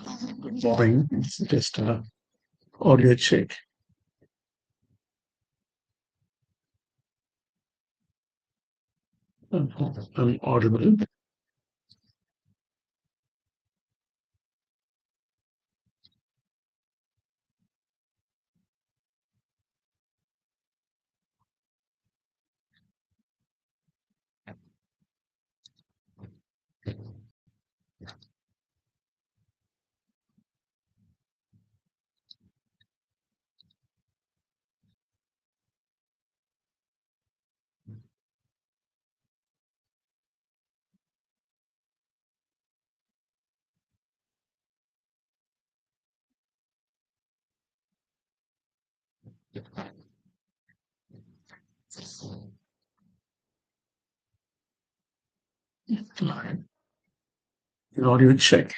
Good morning. It's just a audio check. I'm audible. Fine. An audio check.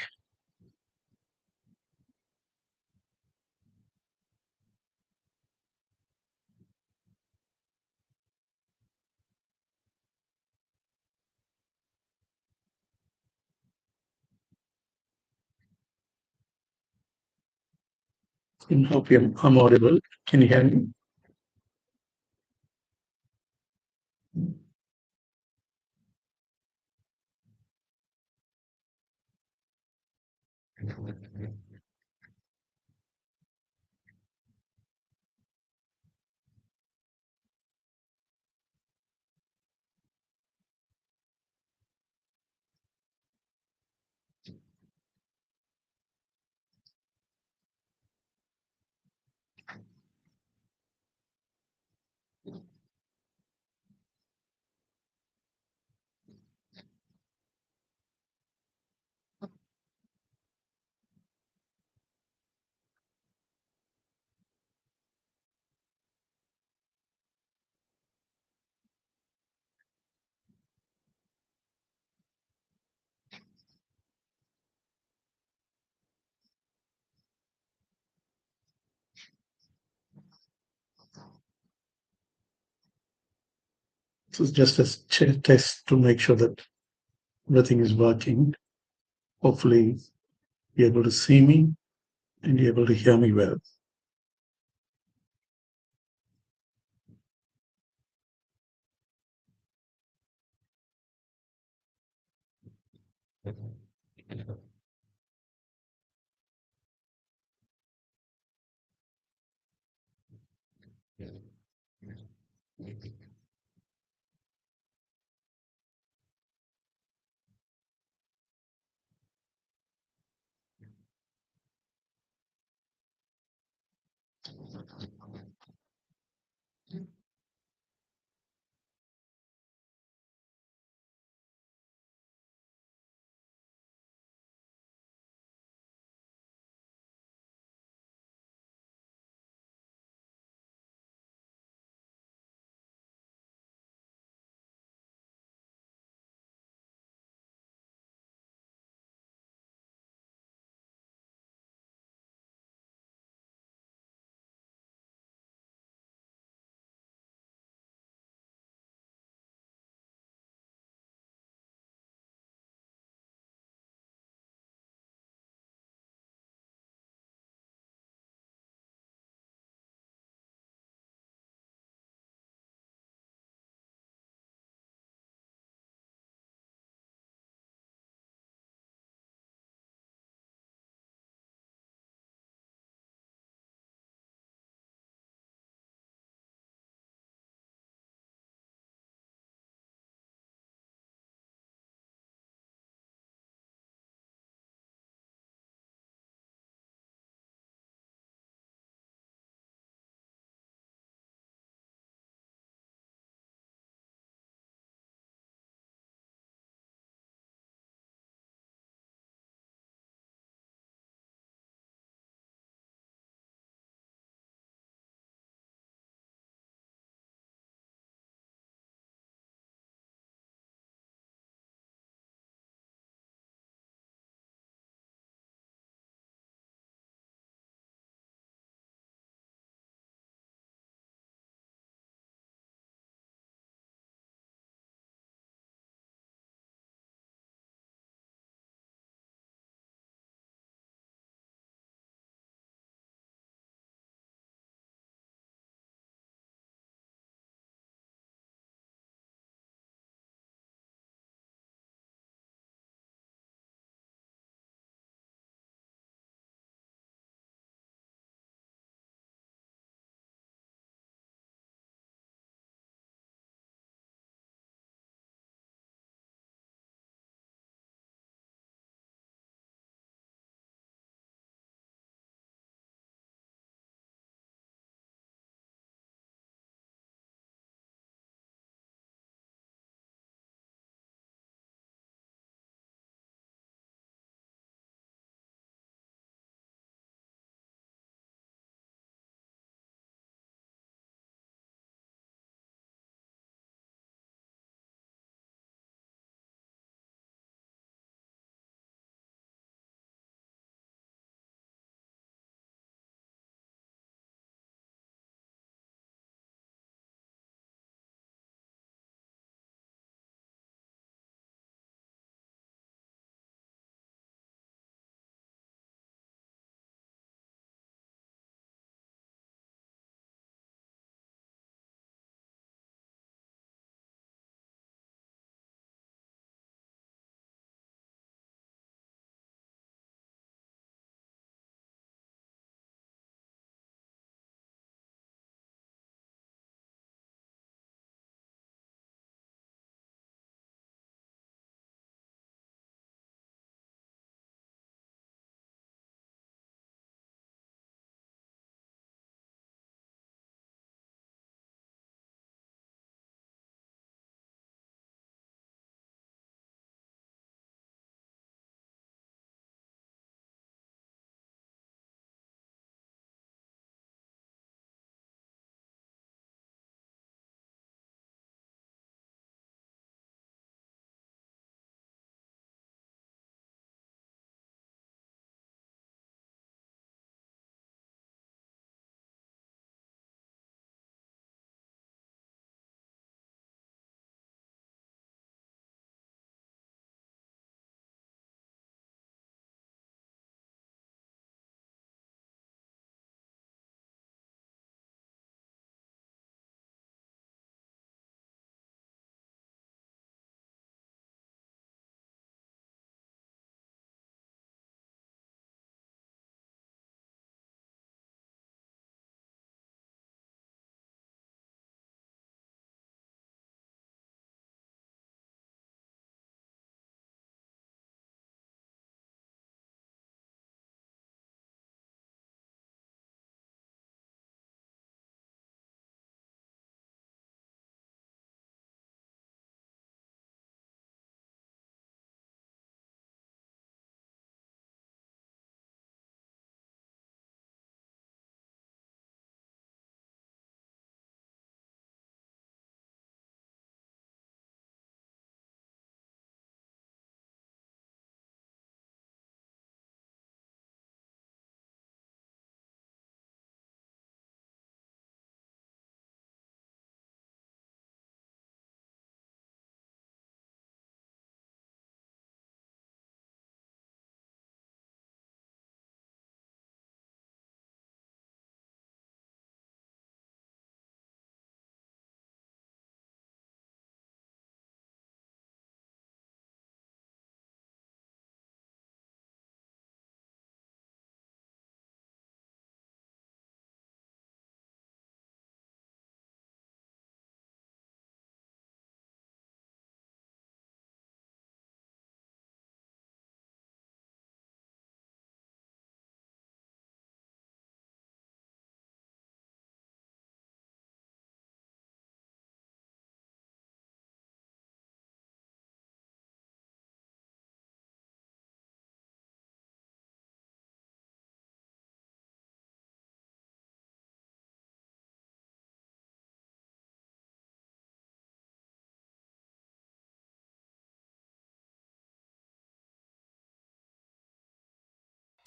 I hope I'm audible. Can you hear me? This is just a test to make sure that everything is working. Hopefully, you're able to see me and you're able to hear me well.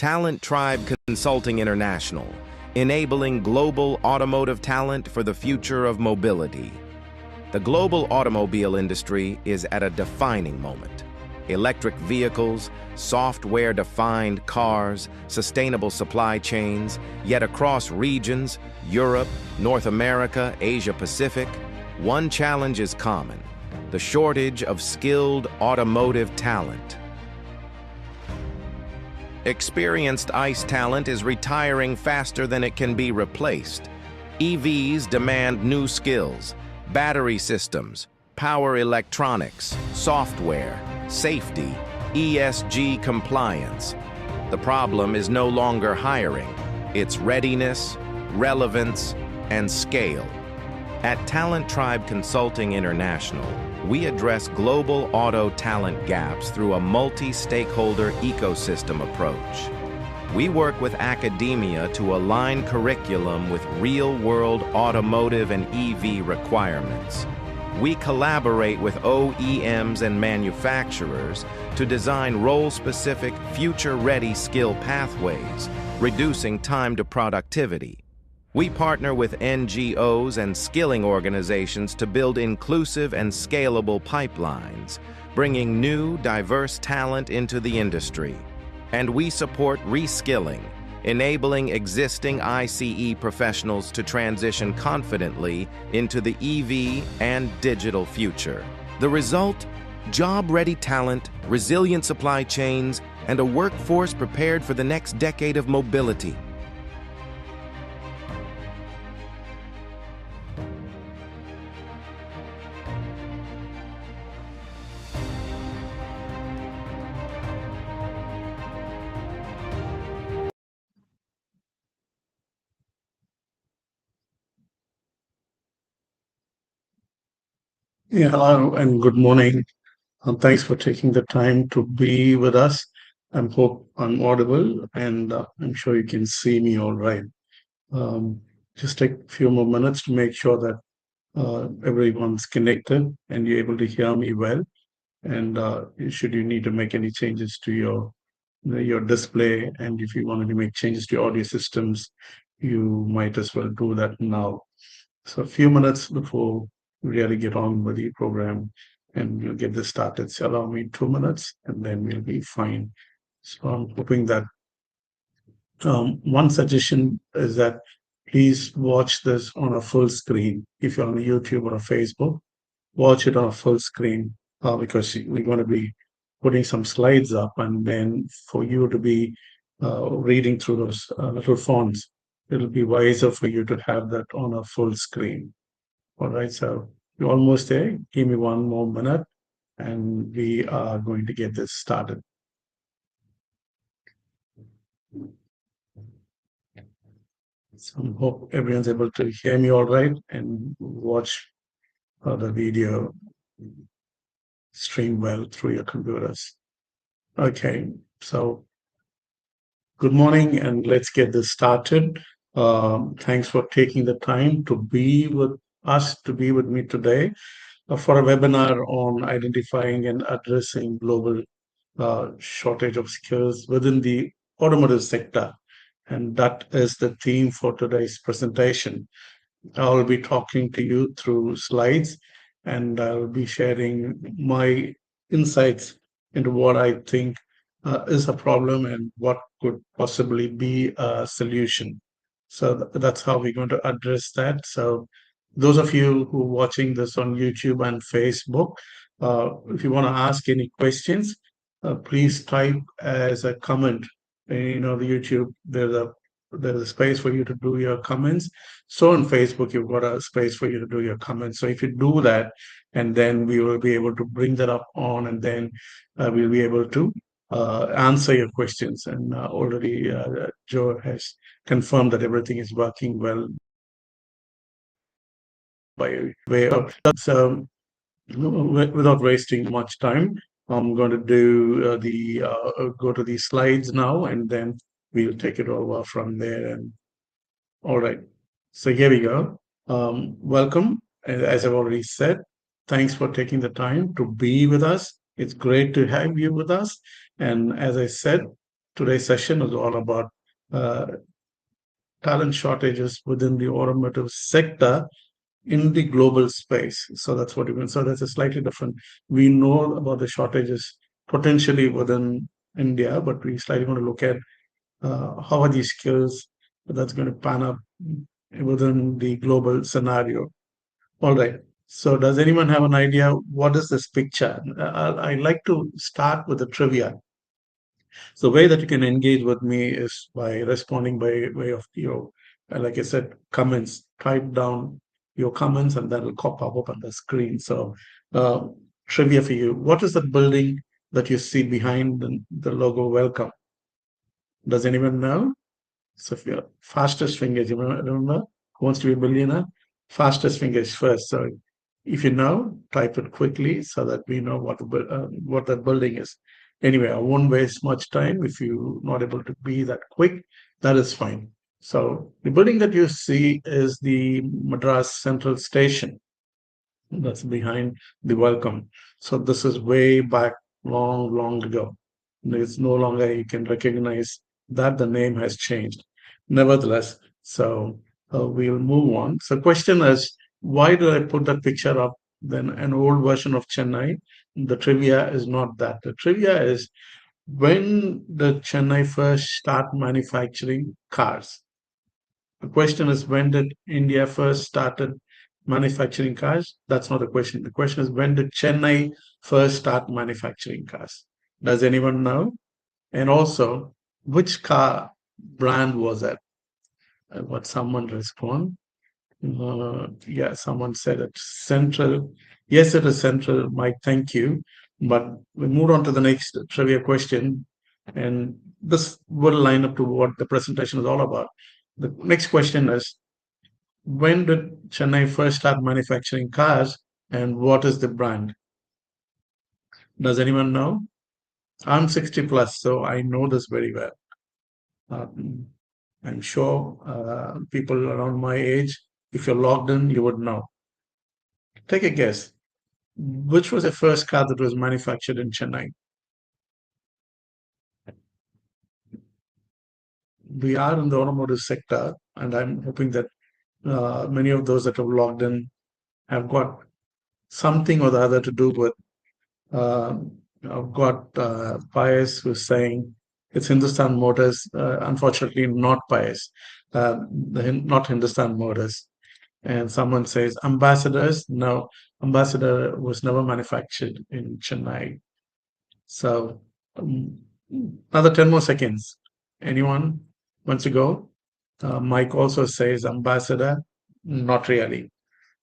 Talent Tribe Consulting International, enabling global automotive talent for the future of mobility. The global automobile industry is at a defining moment. Electric vehicles, software-defined cars, sustainable supply chains, yet across regions, Europe, North America, Asia-Pacific, one challenge is common: the shortage of skilled automotive talent. Experienced ICE talent is retiring faster than it can be replaced. EVs demand new skills: battery systems, power electronics, software, safety, ESG compliance. The problem is no longer hiring, it's readiness, relevance, and scale. At Talent Tribe Consulting International, we address global auto talent gaps through a multi-stakeholder ecosystem approach. We work with academia to align curriculum with real-world automotive and EV requirements. We collaborate with OEMs and manufacturers to design role-specific, future-ready skill pathways, reducing time to productivity. We partner with NGOs and skilling organizations to build inclusive and scalable pipelines, bringing new, diverse talent into the industry. And we support reskilling, enabling existing ICE professionals to transition confidently into the EV and digital future. The result? Job-ready talent, resilient supply chains, and a workforce prepared for the next decade of mobility. Yeah, hello and good morning. Thanks for taking the time to be with us. I hope I'm audible and I'm sure you can see me all right. Um, just take a few more minutes to make sure that everyone's connected and you're able to hear me well. And should you need to make any changes to your display, and if you wanted to make changes to your audio systems, you might as well do that now. So a few minutes before we really get on with the program and we'll get this started. So allow me 2 minutes and then we'll be fine. So I'm hoping that one suggestion is that please watch this on a full screen. If you're on YouTube or Facebook, watch it on a full screen because we're going to be putting some slides up, and then for you to be reading through those little fonts, it'll be wiser for you to have that on a full screen. All right, so you're almost there. Give me one more minute and we are going to get this started. So I hope everyone's able to hear me all right and watch the video stream well through your computers. Okay, so good morning and let's get this started. Thanks for taking the time to be with us, to be with me today for a webinar on identifying and addressing global shortage of skills within the automotive sector. And that is the theme for today's presentation. I'll be talking to you through slides and I'll be sharing my insights into what I think is a problem and what could possibly be a solution. So that's how we're going to address that. So those of you who are watching this on YouTube and Facebook, if you want to ask any questions, please type as a comment. You know, the YouTube, there's a space for you to do your comments. So on Facebook, you've got a space for you to do your comments. So if you do that, and then we will be able to bring that up on, and then we'll be able to answer your questions. And already Joe has confirmed that everything is working well by way of. So without wasting much time, I'm going to do go to the slides now, and then we'll take it over from there. And all right, so here we go. Welcome, as I've already said. Thanks for taking the time to be with us. It's great to have you with us. And as I said, today's session is all about uh, talent shortages within the automotive sector in the global space. So that's what you mean. So that's a slightly different. We know about the shortages potentially within India, but we slightly going to look at how are these skills that's going to pan up within the global scenario. All right. So does anyone have an idea what is this picture? I like to start with the trivia. So the way that you can engage with me is by responding by way of your, like I said, comments. Type down your comments and that will pop up on the screen. So uh, trivia for you. What is the building that you see behind the logo welcome? Does anyone know? So if your fastest fingers, you remember who wants to be a billionaire? Fastest fingers first. So if you know, type it quickly so that we know what that building is. Anyway, I won't waste much time. If you're not able to be that quick, that is fine. So the building that you see is the Madras Central Station that's behind the welcome. So this is way back long, long ago. It's no longer you can recognize that the name has changed. Nevertheless, so we'll move on. So question is, why did I put that picture up? Then an old version of Chennai. The trivia is not that. The trivia is when did Chennai first start manufacturing cars? The question is, when did India first started manufacturing cars? That's not the question. The question is, when did Chennai first start manufacturing cars? Does anyone know? And also, which car brand was it? What someone respond? Yeah, someone said it's Central. Yes, it is Central, Mike. Thank you. But we move on to the next trivia question, and this will line up to what the presentation is all about. The next question is, when did Chennai first start manufacturing cars and what is the brand? Does anyone know? I'm 60 plus, so I know this very well. Um, I'm sure people around my age, if you're logged in, you would know. Take a guess. Which was the first car that was manufactured in Chennai? We are in the automotive sector, and I'm hoping that many of those that have logged in have got something or the other to do with. Uh, I've got Pius who's saying it's Hindustan Motors. Unfortunately, not Pius, not Hindustan Motors. And someone says ambassadors. No, ambassador was never manufactured in Chennai. So um, another 10 more seconds. Anyone wants to go? Mike also says ambassador. Not really.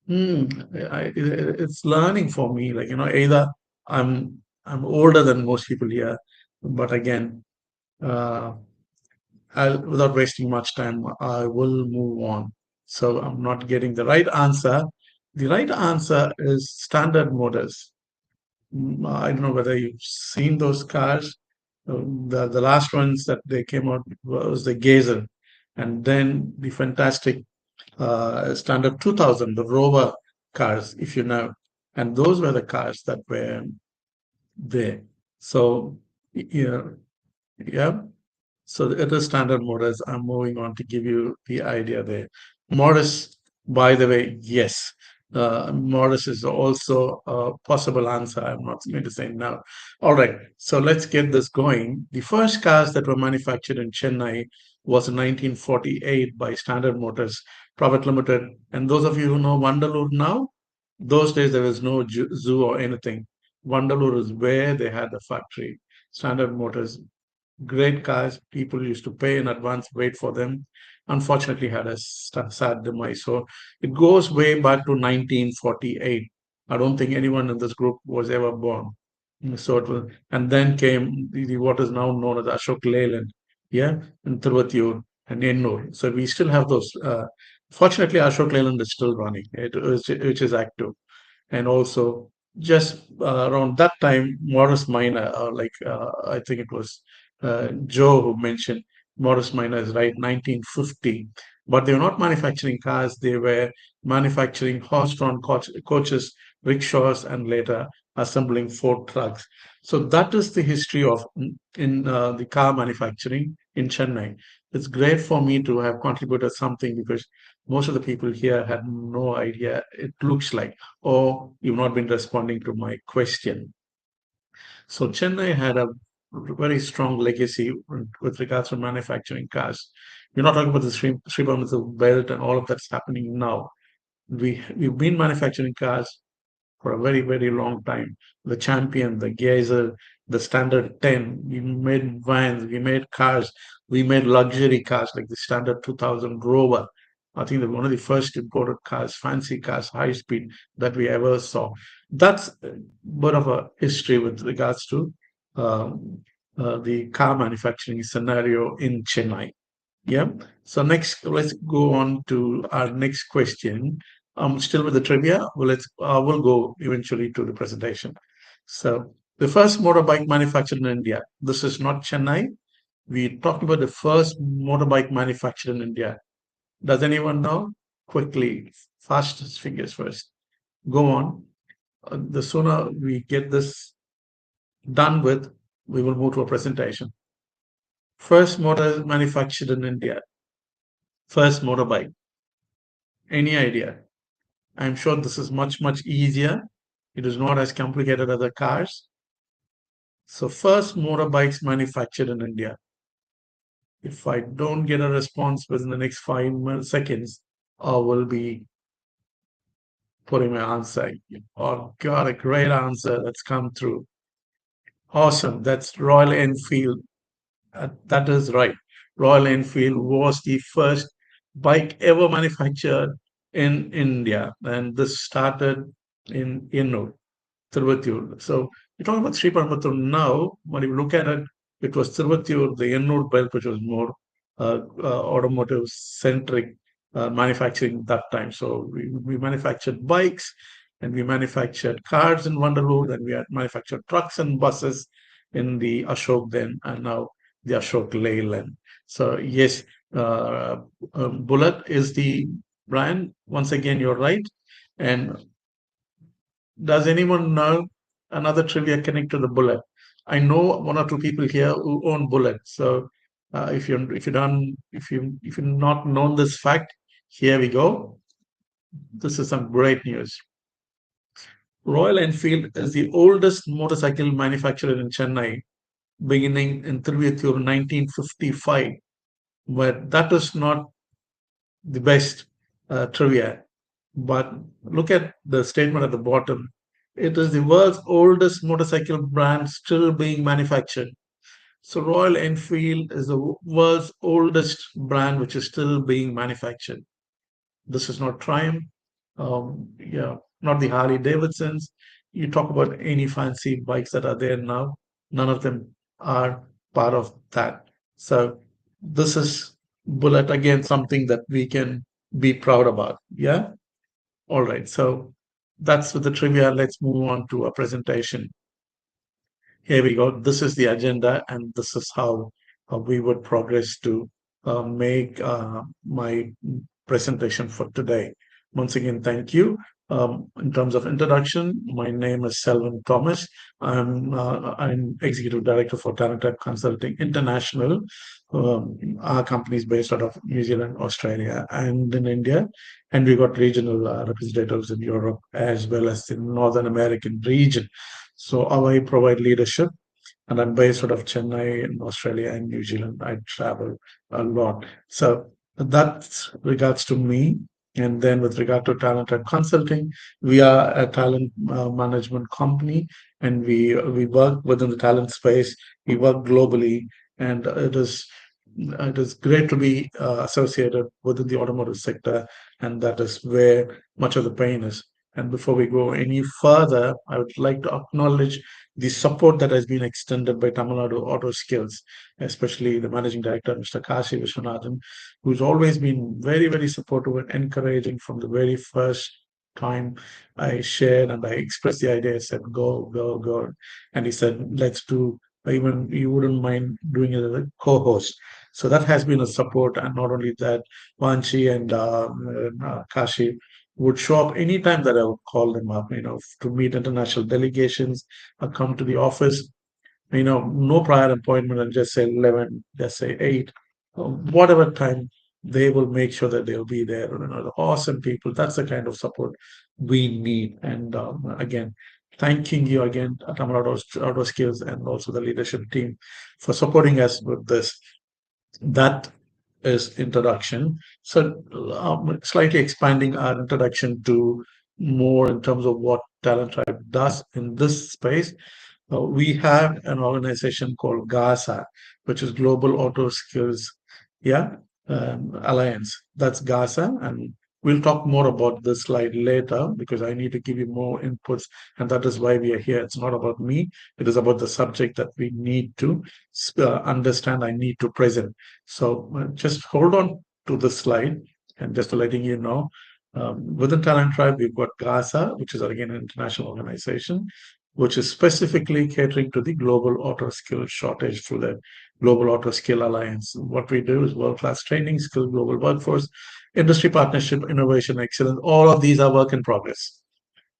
Hmm, it's learning for me. Like, either I'm older than most people here, but again, uh, without wasting much time, I will move on. So I'm not getting the right answer. The right answer is standard motors. I don't know whether you've seen those cars. The last ones that they came out was the Gazer, and then the fantastic standard 2000, the Rover cars, if you know, and those were the cars that were there. So, yeah, yeah. So it is standard Morris. I'm moving on to give you the idea there. Morris, by the way, yes. Morris is also a possible answer. I'm not going to say no. All right. So let's get this going. The first cars that were manufactured in Chennai was in 1948 by Standard Motors Private Limited. And those of you who know Vandalur now, those days there was no zoo or anything. Vandalur is where they had the factory. Standard Motors, great cars. People used to pay in advance, wait for them. Unfortunately, had a sad demise. So it goes way back to 1948. I don't think anyone in this group was ever born. So it was, and then came what is now known as Ashok Leyland, yeah, and Tiruvatiyur and Ennur. So we still have those. Fortunately, Ashok Leyland is still running, which is active. And also just around that time, Morris Minor, I think it was Joe who mentioned Morris Minor is right, 1950. But they were not manufacturing cars; they were manufacturing horse-drawn coaches, rickshaws, and later assembling 4 trucks. So that is the history of in the car manufacturing in Chennai. It's great for me to have contributed something because most of the people here had no idea it looks like, or you've not been responding to my question. So Chennai had a very strong legacy with regards to manufacturing cars. We're not talking about the Sri belt and all of that's happening now. We've been manufacturing cars for a very, very long time. The Champion, the Geyser, the Standard 10. We made vans, we made cars, we made luxury cars like the Standard 2000 Rover. I think that one of the first imported cars, fancy cars, high speed that we ever saw. That's a bit of a history with regards to the car manufacturing scenario in Chennai. Yeah. So next, let's go on to our next question. Still with the trivia. We'll go eventually to the presentation. So the first motorbike manufactured in India. This is not Chennai. We talked about the first motorbike manufactured in India. Does anyone know? Quickly, fastest fingers first. Go on. The sooner we get this done with, we will move to a presentation. First motor manufactured in India. First motorbike. Any idea? I'm sure this is much, much easier. It is not as complicated as the cars. So first motorbikes manufactured in India. If I don't get a response within the next 5 seconds, I will be putting my answer. Oh, got a great answer that's come through. Awesome. That's Royal Enfield. That is right. Royal Enfield was the first bike ever manufactured in India, and this started in Ennore. Thiruvatiur. So you're talking about Sri Paramatur now. When you look at it, it was Thiruvatiur, the Ennore belt, which was more automotive centric manufacturing that time. So we manufactured bikes and we manufactured cars in Vanderlood and we had manufactured trucks and buses in the Ashok then and now the Ashok Leyland. So yes, Bullet is the brand. Once again, you're right. And does anyone know another trivia connect to the Bullet? I know one or two people here who own Bullet. So if you've not known this fact, here we go. This is some great news. Royal Enfield is the oldest motorcycle manufacturer in Chennai, beginning in Thiruvatiur 1955. But that is not the best trivia. But look at the statement at the bottom. It is the world's oldest motorcycle brand still being manufactured. So Royal Enfield is the world's oldest brand which is still being manufactured. This is not Triumph, yeah, not the Harley Davidsons. You talk about any fancy bikes that are there now, none of them are part of that. So this is Bullet again, something that we can be proud about. Yeah. All right. So that's with the trivia. Let's move on to a presentation. Here we go. This is the agenda, and this is how we would progress to make my presentation for today. Once again, thank you. In terms of introduction, my name is Selwyn Thomas. I'm Executive Director for Talent Gap Consulting International. Our company is based out of New Zealand, Australia, and in India. And we got regional representatives in Europe as well as the Northern American region. So I provide leadership, and I'm based out of Chennai in Australia and New Zealand. I travel a lot. So that's regards to me. And then with regard to talent and consulting, we are a talent management company, and we work within the talent space. We work globally, and it is great to be associated within the automotive sector, and that is where much of the pain is. And before we go any further, I would like to acknowledge the support that has been extended by Tamil Nadu Auto Skills, especially the managing director, Mr. Kashi Vishwanathan, who's always been very, very supportive and encouraging from the very first time I shared and I expressed the idea. I said, go, go, go. And he said, let's do, even you wouldn't mind doing it as a co-host. So that has been a support. And not only that, Vanchi and Kashi, would show up anytime that I would call them up, to meet international delegations or come to the office, no prior appointment and just say 11, just say 8, whatever time, they will make sure that they'll be there. The awesome people. That's the kind of support we need. And again, thanking you again, Tamil Auto Skills, and also the leadership team for supporting us with this. That is introduction. So slightly expanding our introduction to more in terms of what Talent Tribe does in this space. We have an organization called GASA, which is Global Auto Skills, yeah, Alliance. That's GASA, and we'll talk more about this slide later because I need to give you more inputs, and that is why we are here. It's not about me; it is about the subject that we need to understand. I need to present. So just hold on to this slide, and just to letting you know. Within Talent Tribe, we've got GASA, which is again an international organization, which is specifically catering to the global auto skill shortage through the Global Auto Skill Alliance. What we do is world-class training, skilled global workforce, industry partnership, innovation, excellence. All of these are work in progress.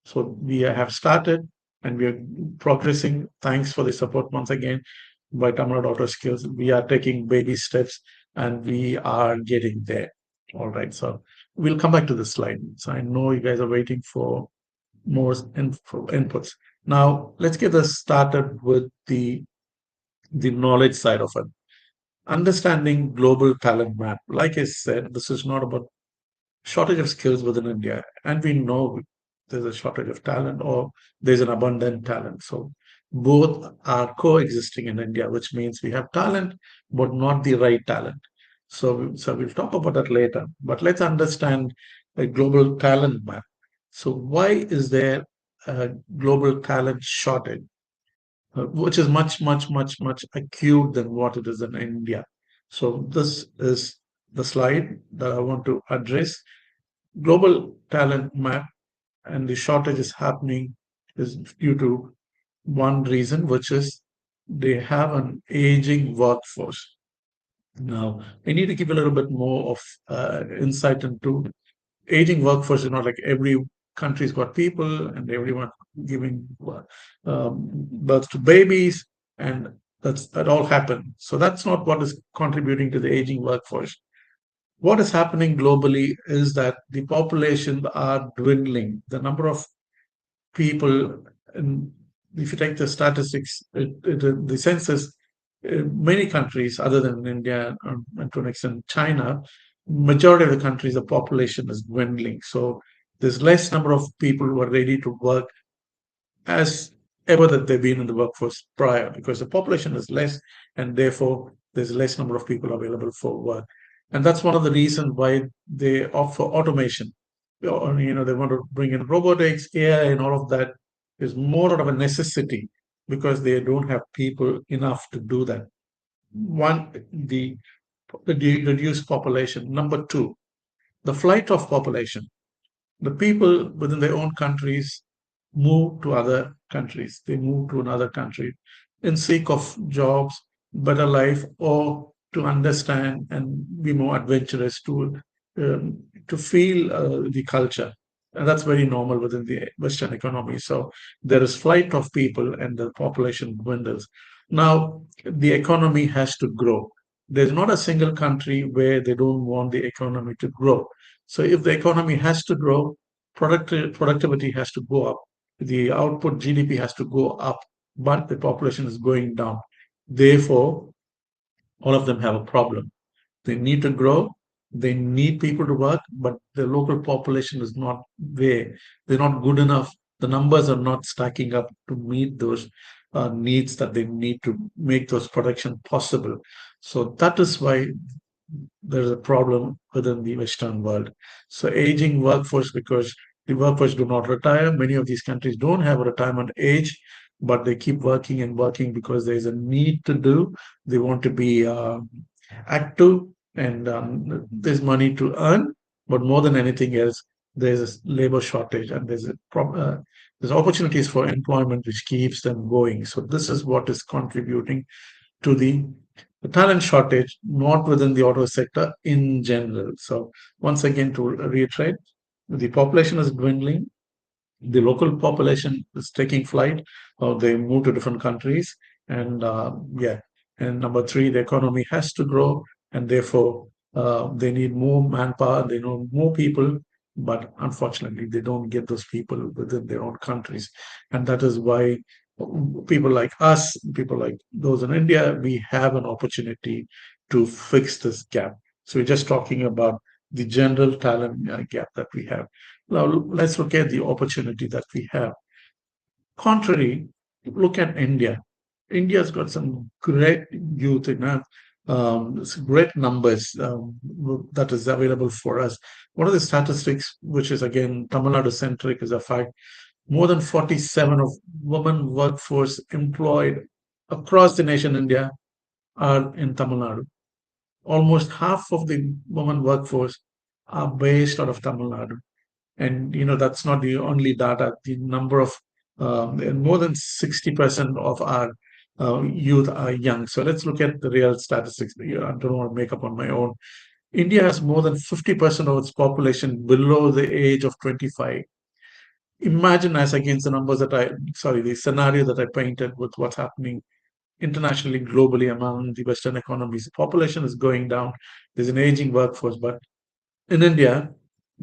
So we have started and we are progressing. Thanks for the support once again by Tamil Auto Skills. We are taking baby steps and we are getting there. All right. So we'll come back to this slide. So I know you guys are waiting for more inputs. Now, let's get this started with the knowledge side of it. Understanding global talent map. Like I said, this is not about shortage of skills within India, and we know there's a shortage of talent or there's an abundant talent. So both are coexisting in India, which means we have talent, but not the right talent. So we'll talk about that later. But let's understand a global talent map. So why is there a global talent shortage, which is much, much, much, much acute than what it is in India? So this is the slide that I want to address. Global talent map and the shortage is happening is due to one reason, which is they have an aging workforce. Now, I need to give a little bit more of insight into aging workforce. Is not like every country's got people and everyone giving birth to babies, and that all happened. So that's not what is contributing to the aging workforce. What is happening globally is that the population are dwindling. The number of people, and if you take the statistics, the census, many countries other than India and to an extent China, majority of the countries, the population is dwindling. So there's less number of people who are ready to work as ever that they've been in the workforce prior, because the population is less and therefore there's less number of people available for work. And that's one of the reasons why they offer automation. They want to bring in robotics, AI, and all of that is more out of a necessity because they don't have people enough to do that. One, the reduced population. Number two, the flight of population. The people within their own countries move to other countries. They move to another country in seek of jobs, better life, or to understand and be more adventurous, to feel the culture. And that's very normal within the Western economy. So there is flight of people and the population dwindles. Now, the economy has to grow. There's not a single country where they don't want the economy to grow. So if the economy has to grow, productivity has to go up, the output GDP has to go up, but the population is going down. Therefore, all of them have a problem. They need to grow, they need people to work, but the local population is not there. They're not good enough. The numbers are not stacking up to meet those needs that they need to make those production possible. So that is why there's a problem within the Western world. So aging workforce, because the workforce do not retire. Many of these countries don't have a retirement age, but they keep working and working because there's a need to do. They want to be active, and there's money to earn. But more than anything else, there's a labor shortage, and there's opportunities for employment which keeps them going. So this is what is contributing to the talent shortage, not within the auto sector in general. So once again, to reiterate, The population is dwindling, the local population is taking flight or they move to different countries. And yeah, and number three, the economy has to grow, and therefore they need more manpower, they need more people, but unfortunately they don't get those people within their own countries. And that is why people like us, people like those in India, we have an opportunity to fix this gap. So we're just talking about the general talent gap that we have. Now, let's look at the opportunity that we have. Contrary, look at India. India's got some great youth, some great numbers that is available for us. One of the statistics, which is again Tamil Nadu centric, is a fact. More than 47 of women workforce employed across the nation India are in Tamil Nadu. Almost half of the women workforce are based out of Tamil Nadu. And that's not the only data. The number of more than 60% of our youth are young. So let's look at the real statistics. I don't want to make up on my own. India has more than 50% of its population below the age of 25. Imagine as against the numbers the scenario that I painted with what's happening internationally, globally among the Western economies. The population is going down. There's an aging workforce, but in India,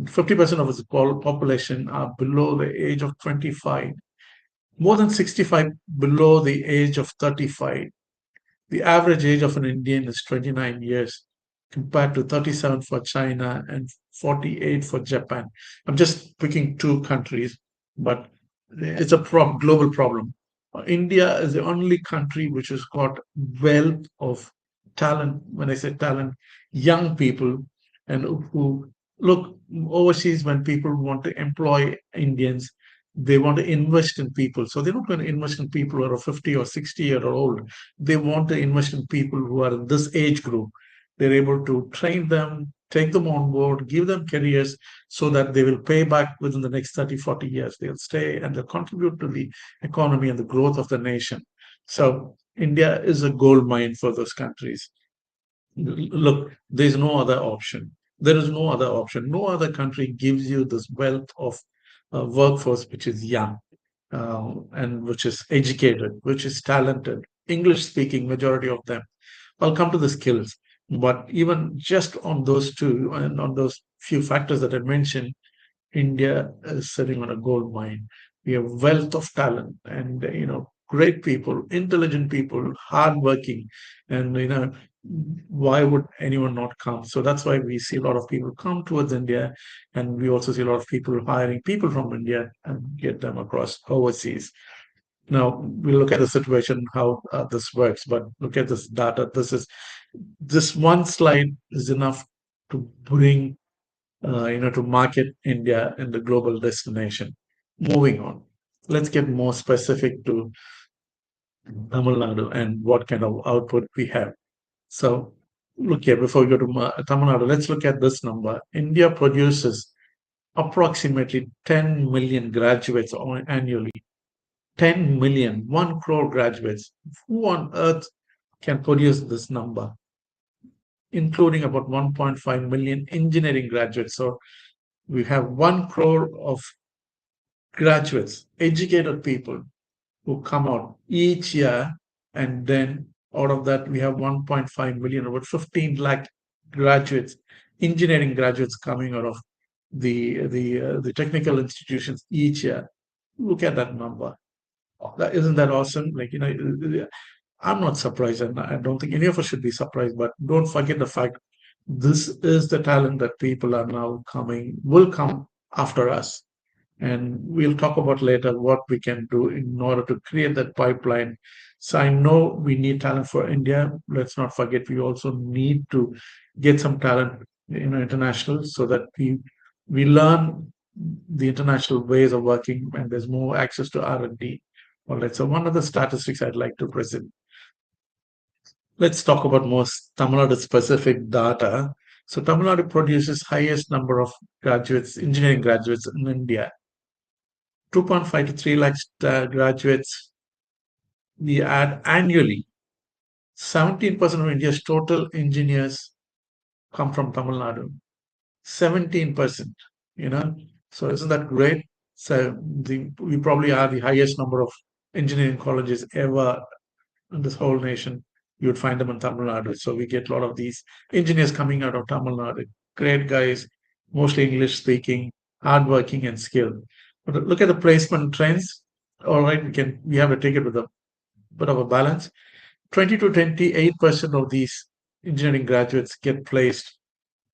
50% of its population are below the age of 25, more than 65 below the age of 35. The average age of an Indian is 29 years compared to 37 for China and 48 for Japan. I'm just picking two countries, but it's a global problem. India is the only country which has got wealth of talent. When I say talent, young people, and who look overseas when people want to employ Indians, they want to invest in people. So they're not going to invest in people who are 50 or 60-year old. They want to invest in people who are in this age group. They're able to train them, take them on board, give them careers so that they will pay back within the next 30, 40 years. They'll stay and they'll contribute to the economy and the growth of the nation. So India is a gold mine for those countries. Look, there's no other option. There is no other option. No other country gives you this wealth of workforce which is young and which is educated, which is talented, English speaking, majority of them. I'll come to the skills. But even just on those two and on those few factors that I mentioned, India is sitting on a gold mine. We have wealth of talent and great people, intelligent people, hardworking, and why would anyone not come? So that's why we see a lot of people come towards India, and we also see a lot of people hiring people from India and get them across overseas. Now we look at the situation how this works, but look at this data. This one slide is enough to bring to market India in the global destination. Moving on, let's get more specific to Tamil Nadu and what kind of output we have. So, look here, before we go to Tamil Nadu, let's look at this number. India produces approximately 10 million graduates annually. 10 million, 1 crore graduates. Who on earth can produce this number? Including about 1.5 million engineering graduates. So, we have 1 crore of graduates, educated people who come out each year, and then out of that we have 1.5 million, about 15 lakh graduates, engineering graduates coming out of the technical institutions each year. Look at that number. Isn't that awesome? I'm not surprised, and I don't think any of us should be surprised. But don't forget the fact this is the talent that people are now will come after us. And we'll talk about later what we can do in order to create that pipeline. So I know we need talent for India. Let's not forget we also need to get some talent, international, so that we learn the international ways of working, and there's more access to R&D. All right. So one of the statistics I'd like to present. Let's talk about more Tamil Nadu specific data. So Tamil Nadu produces highest number of graduates, engineering graduates in India. 2.5 to 3 lakhs graduates we add annually. 17% of India's total engineers come from Tamil Nadu. 17%, you know. So isn't that great? So we probably are the highest number of engineering colleges ever in this whole nation. You would find them in Tamil Nadu. So we get a lot of these engineers coming out of Tamil Nadu. Great guys, mostly English speaking, hardworking and skilled. But look at the placement trends. All right, we have to take it with a bit of a balance. 20 to 28% of these engineering graduates get placed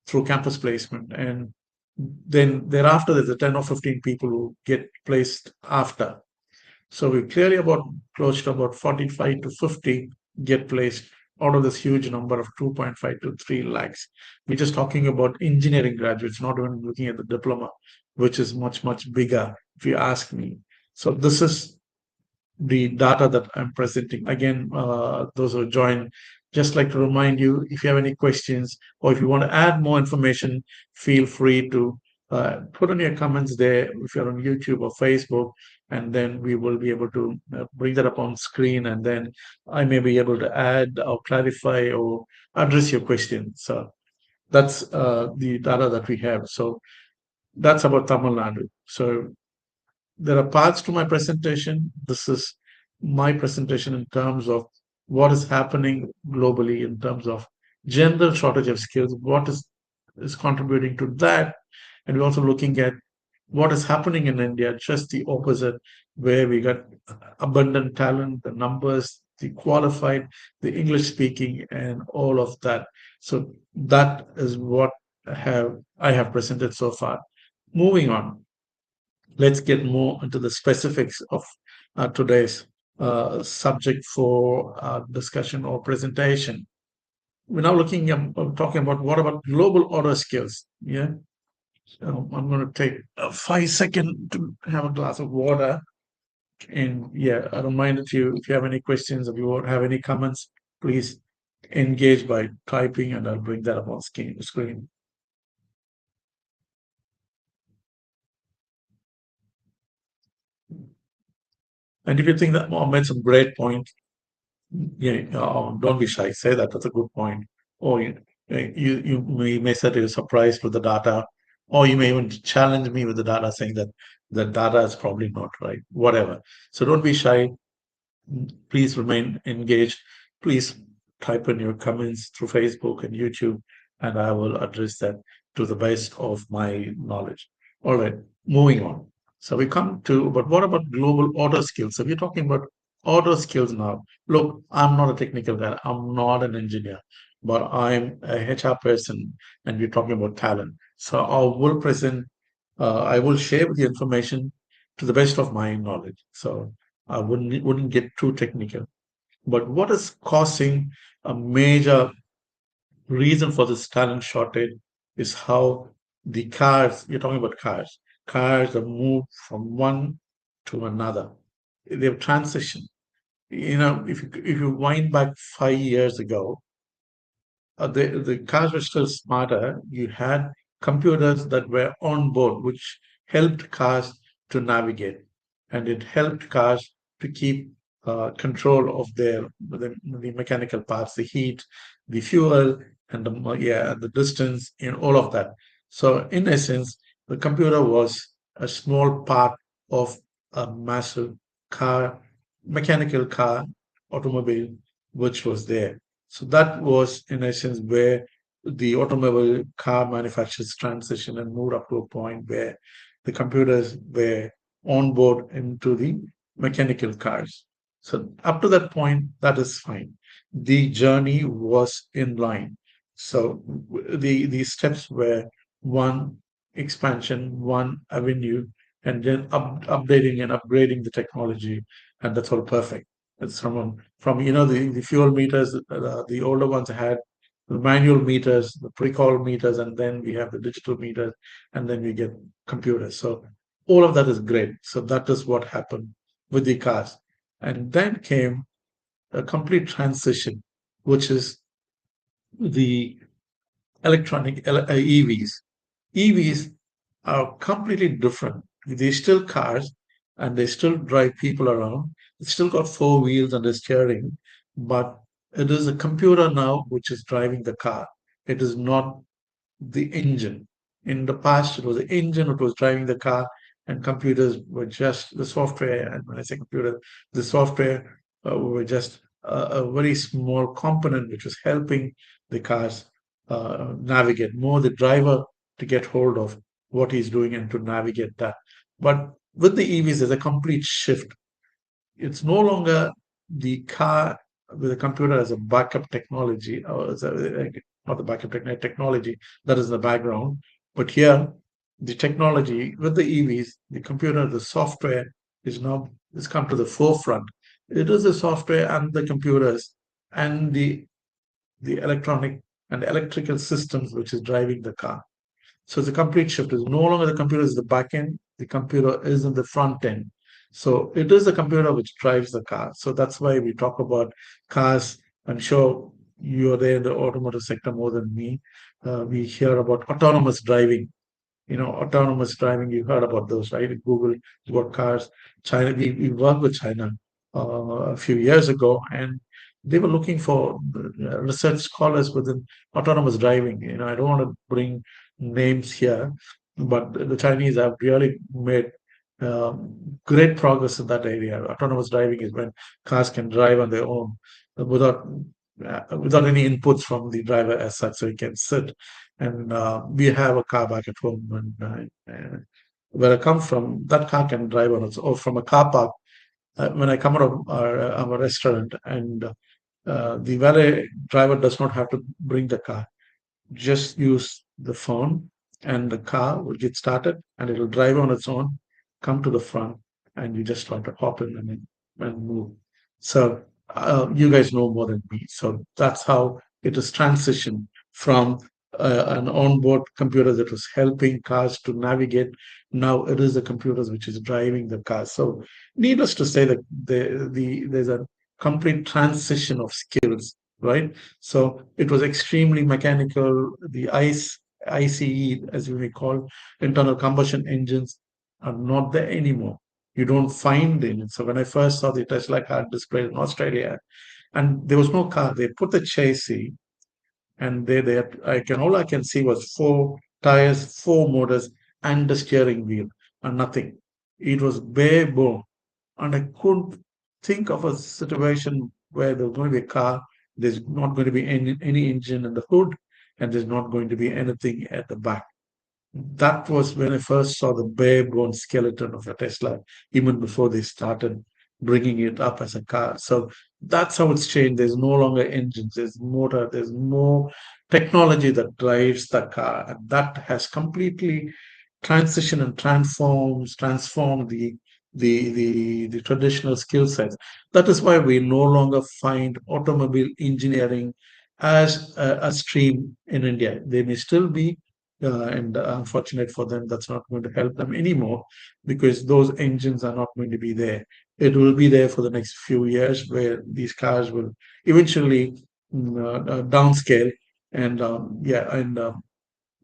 through campus placement. And then thereafter, there's a 10 or 15 people who get placed after. So we clearly about close to about 45 to 50 get placed out of this huge number of 2.5 to 3 lakhs. We're just talking about engineering graduates, not even looking at the diploma, which is much, much bigger, if you ask me. So this is the data that I'm presenting. Again, those who join, just like to remind you, if you have any questions or if you want to add more information, feel free to put on your comments there if you're on YouTube or Facebook, and then we will be able to bring that up on screen, and then I may be able to add or clarify or address your questions. So that's the data that we have. So that's about Tamil Nadu. So there are parts to my presentation. This is my presentation in terms of what is happening globally in terms of general shortage of skills, is contributing to that. And we're also looking at what is happening in India, just the opposite, where we got abundant talent, the numbers, the qualified, the English speaking, and all of that. So that is what I have presented so far. Moving on, let's get more into the specifics of today's subject for discussion or presentation. We're now talking about what about global order skills. Yeah, so I'm going to take a 5 second to have a glass of water. And yeah, a reminder to you, if you have any questions, if you have any comments, please engage by typing, and I'll bring that up on screen. And if you think that Mohammed made some great points, yeah, don't be shy. Say that. That's a good point. Or you may say that you're surprised with the data, or you may even challenge me with the data, saying that the data is probably not right. Whatever. So don't be shy. Please remain engaged. Please type in your comments through Facebook and YouTube, and I will address that to the best of my knowledge. All right, moving on. So we come to, but what about global order skills? So we're talking about order skills now. Look, I'm not a technical guy. I'm not an engineer, but I'm a HR person, and we're talking about talent. So I will share with you information to the best of my knowledge. So I wouldn't get too technical. But what is causing a major reason for this talent shortage is how the cars, you're talking about cars have moved from one to another. They've transitioned. If you wind back 5 years ago, the cars were still smarter. You had computers that were on board, which helped cars to navigate, and it helped cars to keep control of the mechanical parts, the heat, the fuel, and the distance, and all of that. So, in essence, the computer was a small part of a massive car, mechanical car, automobile, which was there. So that was, in essence, where the automobile car manufacturers transitioned and moved up to a point where the computers were on board into the mechanical cars. So up to that point, that is fine. The journey was in line. So the steps were one expansion, one avenue, and then updating and upgrading the technology, and that's all perfect. It's from the fuel meters. The older ones had the manual meters, the pre-call meters, and then we have the digital meters, and then we get computers. So all of that is great. So that is what happened with the cars, and then came a complete transition, which is the electronic EVs. EVs are completely different. They're still cars and they still drive people around. It's still got four wheels and a steering, but it is a computer now which is driving the car. It is not the engine. In the past, it was the engine that was driving the car, and computers were just the software. And when I say computer, the software were just a very small component which was helping the cars navigate. More the driver to get hold of what he's doing and to navigate that. But with the EVs, there's a complete shift. It's no longer the car with a computer as a backup technology, or as not the backup technology that is in the background, but here the technology with the EVs, the computer, the software is come to the forefront. It is the software and the computers and the electronic and electrical systems which is driving the car. So it's a complete shift. It's no longer the computer is the back end, the computer is in the front end. So it is the computer which drives the car. So that's why we talk about cars. I'm sure you're there in the automotive sector more than me. We hear about autonomous driving. Autonomous driving, you heard about those, right? Google, what cars. China, we worked with China a few years ago, and they were looking for research scholars within autonomous driving. I don't want to bring names here, but the Chinese have really made great progress in that area. Autonomous driving is when cars can drive on their own without any inputs from the driver as such, so he can sit. And we have a car back at home, and where I come from, that car can drive on its own from a car park. When I come out of our restaurant, and the valet driver does not have to bring the car, just use the phone, and the car will get started and it will drive on its own, come to the front, and you just try to hop in and move. So you guys know more than me. So that's how it is transitioned from an onboard computer that was helping cars to navigate. Now it is the computers which is driving the cars. So needless to say that there's a complete transition of skills, right? So it was extremely mechanical. The ICE, as we may call, internal combustion engines, are not there anymore. You don't find it. So when I first saw the Tesla car displayed in Australia, and there was no car, they put the chassis, and all I can see was four tires, four motors, and the steering wheel, and nothing. It was bare bone, and I couldn't think of a situation where there's going to be a car, there's not going to be any engine in the hood, and there's not going to be anything at the back. That was when I first saw the bare bone skeleton of a Tesla, even before they started bringing it up as a car. So that's how it's changed. There's no longer engines, there's motor, there's more technology that drives the car. And that has completely transitioned and transformed the traditional skill sets. That is why we no longer find automobile engineering as a stream in India. They may still be, and unfortunate for them, that's not going to help them anymore because those engines are not going to be there. It will be there for the next few years where these cars will eventually downscale. And yeah, and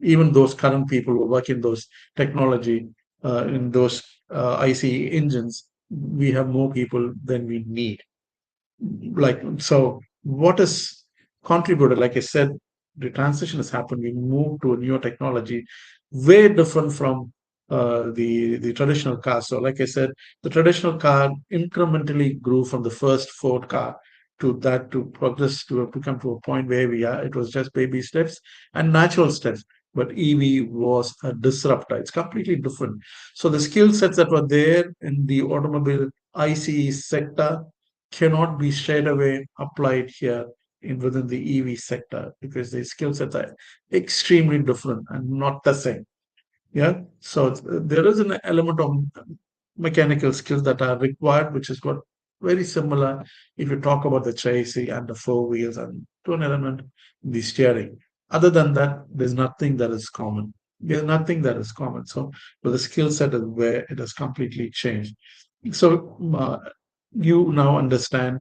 even those current people who work in those technology, in those IC engines, we have more people than we need. So what has contributed, like I said, the transition has happened. We moved to a newer technology, way different from the traditional car. So like I said, the traditional car incrementally grew from the first Ford car to that, to progress to come to a point where we are. It was just baby steps and natural steps, but EV was a disruptor. It's completely different. So the skill sets that were there in the automobile ICE sector cannot be straight away applied here within the EV sector because the skill sets are extremely different and not the same. Yeah. So there is an element of mechanical skills that are required, which is what very similar if you talk about the chassis and the four wheels and to an element the steering. Other than that, there's nothing that is common. There's nothing that is common. So, but the skill set is where it has completely changed. So, you now understand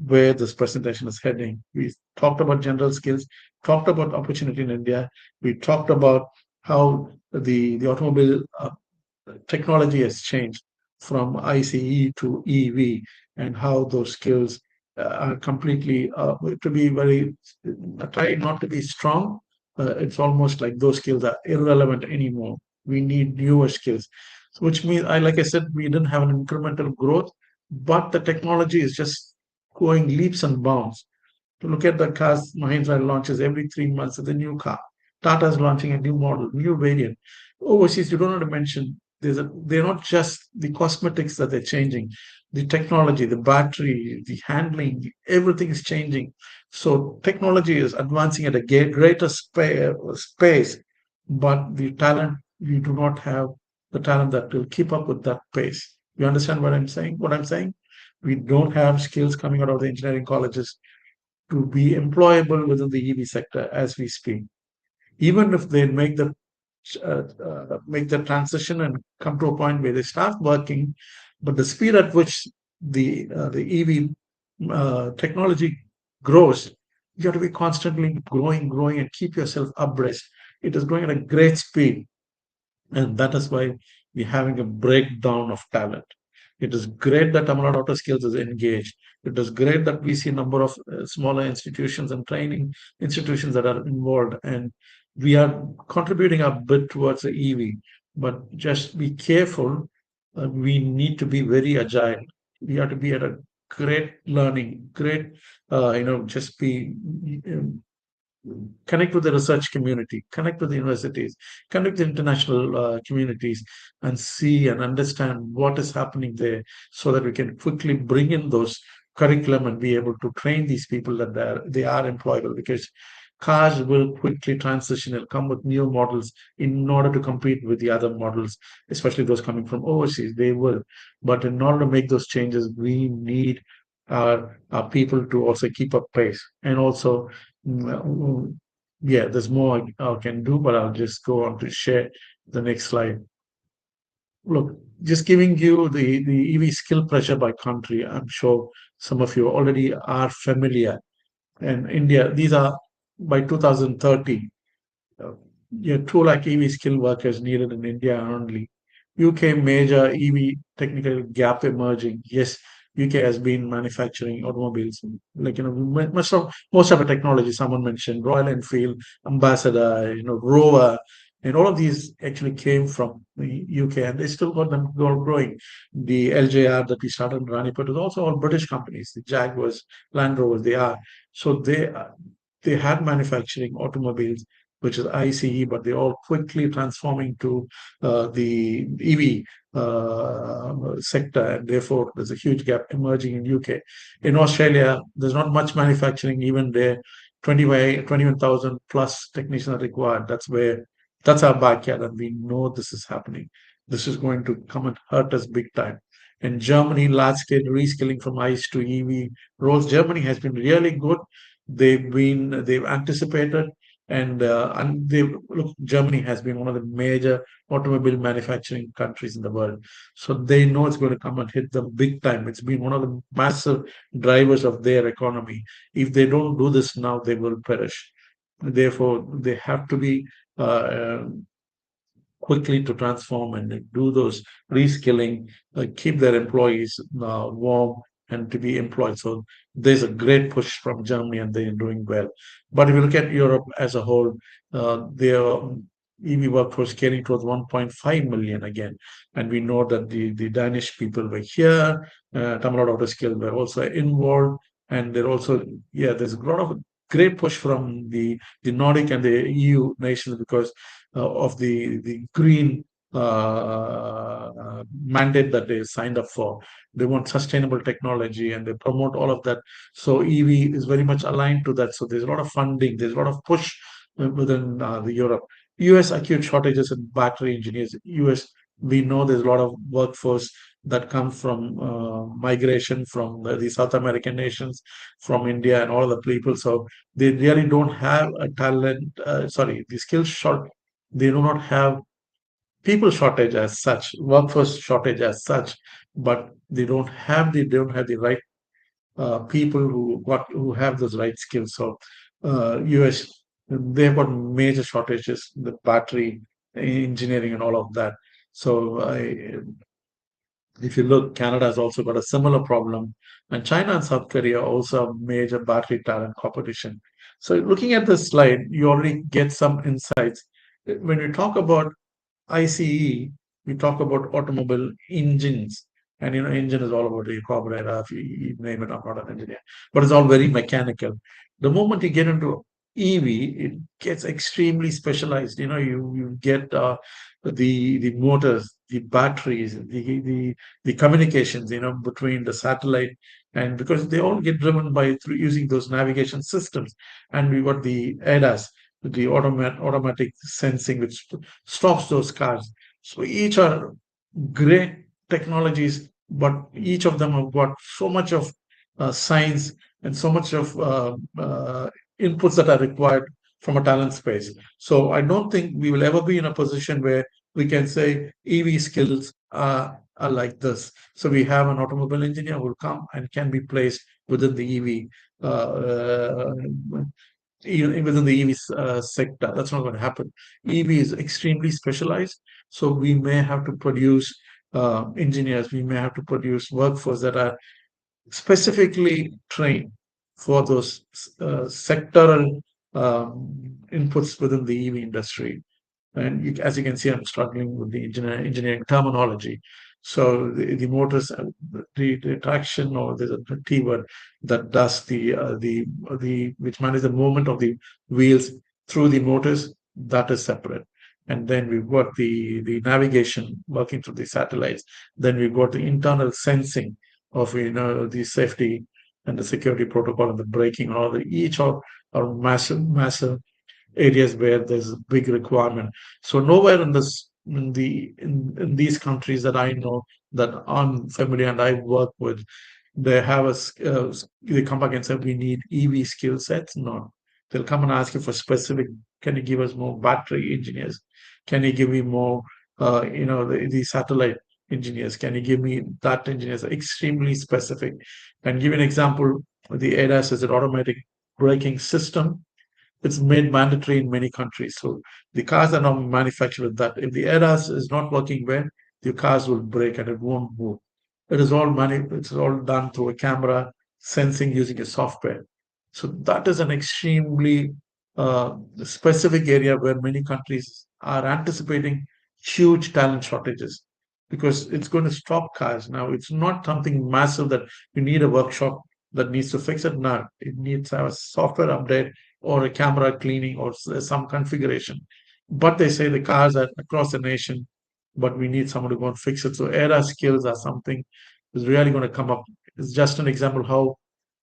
where this presentation is heading. We talked about general skills, talked about opportunity in India. We talked about how the automobile technology has changed from ICE to EV, and how those skills are completely to be very try not to be strong, it's almost like those skills are irrelevant anymore. We need newer skills. So which means, like I said, we didn't have an incremental growth, but the technology is just going leaps and bounds. To look at the cars, Mahindra launches every 3 months with a new car. Tata is launching a new model, new variant. Overseas, you don't want to mention, they're not just the cosmetics that they're changing, the technology, the battery, the handling, everything is changing. So technology is advancing at a greater space, but the talent, we do not have the talent that will keep up with that pace. You understand what I'm saying? What I'm saying? We don't have skills coming out of the engineering colleges to be employable within the EV sector as we speak. Even if they make the transition and come to a point where they start working, but the speed at which the EV technology grows, you have to be constantly growing, and keep yourself abreast. It is growing at a great speed, and that is why we're having a breakdown of talent. It is great that Tamil Nadu Auto Skills is engaged. It is great that we see a number of smaller institutions and training institutions that are involved, and we are contributing a bit towards the EV. But just be careful. We need to be very agile. We have to be at a great learning, great, just be connect with the research community, connect with the universities, connect with the international communities, and see and understand what is happening there so that we can quickly bring in those curriculum and be able to train these people that they are employable, because cars will quickly transition and come with new models in order to compete with the other models, especially those coming from overseas. They will. But in order to make those changes, we need our people to also keep up pace. And also, yeah, there's more I can do, but I'll just go on to share the next slide. Look, just giving you the EV skill pressure by country. I'm sure some of you already are familiar. And India, these are by 2030. uh, yeah, 2 lakh EV skilled workers needed in India only. UK major EV technical gap emerging. Yes, UK has been manufacturing automobiles, like most of the technology someone mentioned, Royal Enfield, Ambassador, Rover, and all of these actually came from the UK, and they still got them growing. The LJR that we started in Ranipur is also all British companies. The Jaguars, Land Rovers, they are. So they had manufacturing automobiles, which is ICE, but they're all quickly transforming to the EV sector, and therefore there's a huge gap emerging in UK. In Australia, there's not much manufacturing even there. 21,000 plus technicians are required. That's our backyard, and we know this is happening. This is going to come and hurt us big time. In Germany, large scale reskilling from ICE to EV roles. Germany has been really good. They've anticipated, and they look. Germany has been one of the major automobile manufacturing countries in the world, so they know it's going to come and hit them big time. It's been one of the massive drivers of their economy. If they don't do this now, they will perish. Therefore, they have to be uh, quickly to transform and do those reskilling, keep their employees warm and to be employed. So there's a great push from Germany, and they're doing well. But if you look at Europe as a whole, their EV workforce scaling towards 1.5 million again. And we know that the Danish people were here, Tamil Nadu Auto Skill were also involved. And they're also, yeah, there's a lot of great push from the Nordic and the EU nations because of the green mandate that they signed up for. They want sustainable technology and they promote all of that. So EV is very much aligned to that. So there's a lot of funding, there's a lot of push within the Europe. US acute shortages in battery engineers. US, we know there's a lot of workforce that comes from migration from the South American nations, from India, and all the people. So they really don't have a talent, sorry, the skill short. They do not have people shortage as such, workforce shortage as such, but they don't have the right people who have those right skills. So US, they've got major shortages, the battery engineering and all of that. So if you look, Canada has also got a similar problem, and China and South Korea also have major battery talent competition. So looking at this slide, you already get some insights. When we talk about ICE, we talk about automobile engines. And engine is all about the carburetor, if you name it. I'm not an engineer, but it's all very mechanical. The moment you get into EV, it gets extremely specialized. You get the motors, the batteries, the communications, between the satellite, and because they all get driven by through using those navigation systems. And we got the ADAS, the automatic sensing, which stops those cars. So each are great technologies, but each of them have got so much of science and so much of inputs that are required from a talent space. So I don't think we will ever be in a position where we can say EV skills are like this. So we have an automobile engineer who will come and can be placed within the EV within the EV sector. That's not going to happen. EV is extremely specialized, so we may have to produce engineers, we may have to produce workforce that are specifically trained for those sectoral inputs within the EV industry. And as you can see, I'm struggling with the engineering terminology. So the motors, the traction, or there's a T word that does the which manages the movement of the wheels through the motors. That is separate. And then we've got the navigation working through the satellites. Then we've got the internal sensing of the safety and the security protocol and the braking. All the each are massive areas where there's a big requirement. So nowhere in these countries that I know, that I'm familiar and I work with, they have they come back and say we need EV skill sets. No, they'll come and ask you for specific. Can you give us more battery engineers? Can you give me more? The satellite engineers. Can you give me that engineers? Extremely specific. And give an example. The ADAS is an automatic braking system. It's made mandatory in many countries. So the cars are now manufactured with that. If the ADAS is not working well, the cars will break and it won't move. It's all done through a camera sensing using a software. So that is an extremely specific area where many countries are anticipating huge talent shortages because it's going to stop cars. Now, it's not something massive that you need a workshop that needs to fix it. No, it needs to have a software update or a camera cleaning or some configuration. But they say the cars are across the nation, but we need someone to go and fix it. So era skills are something is really going to come up. It's just an example how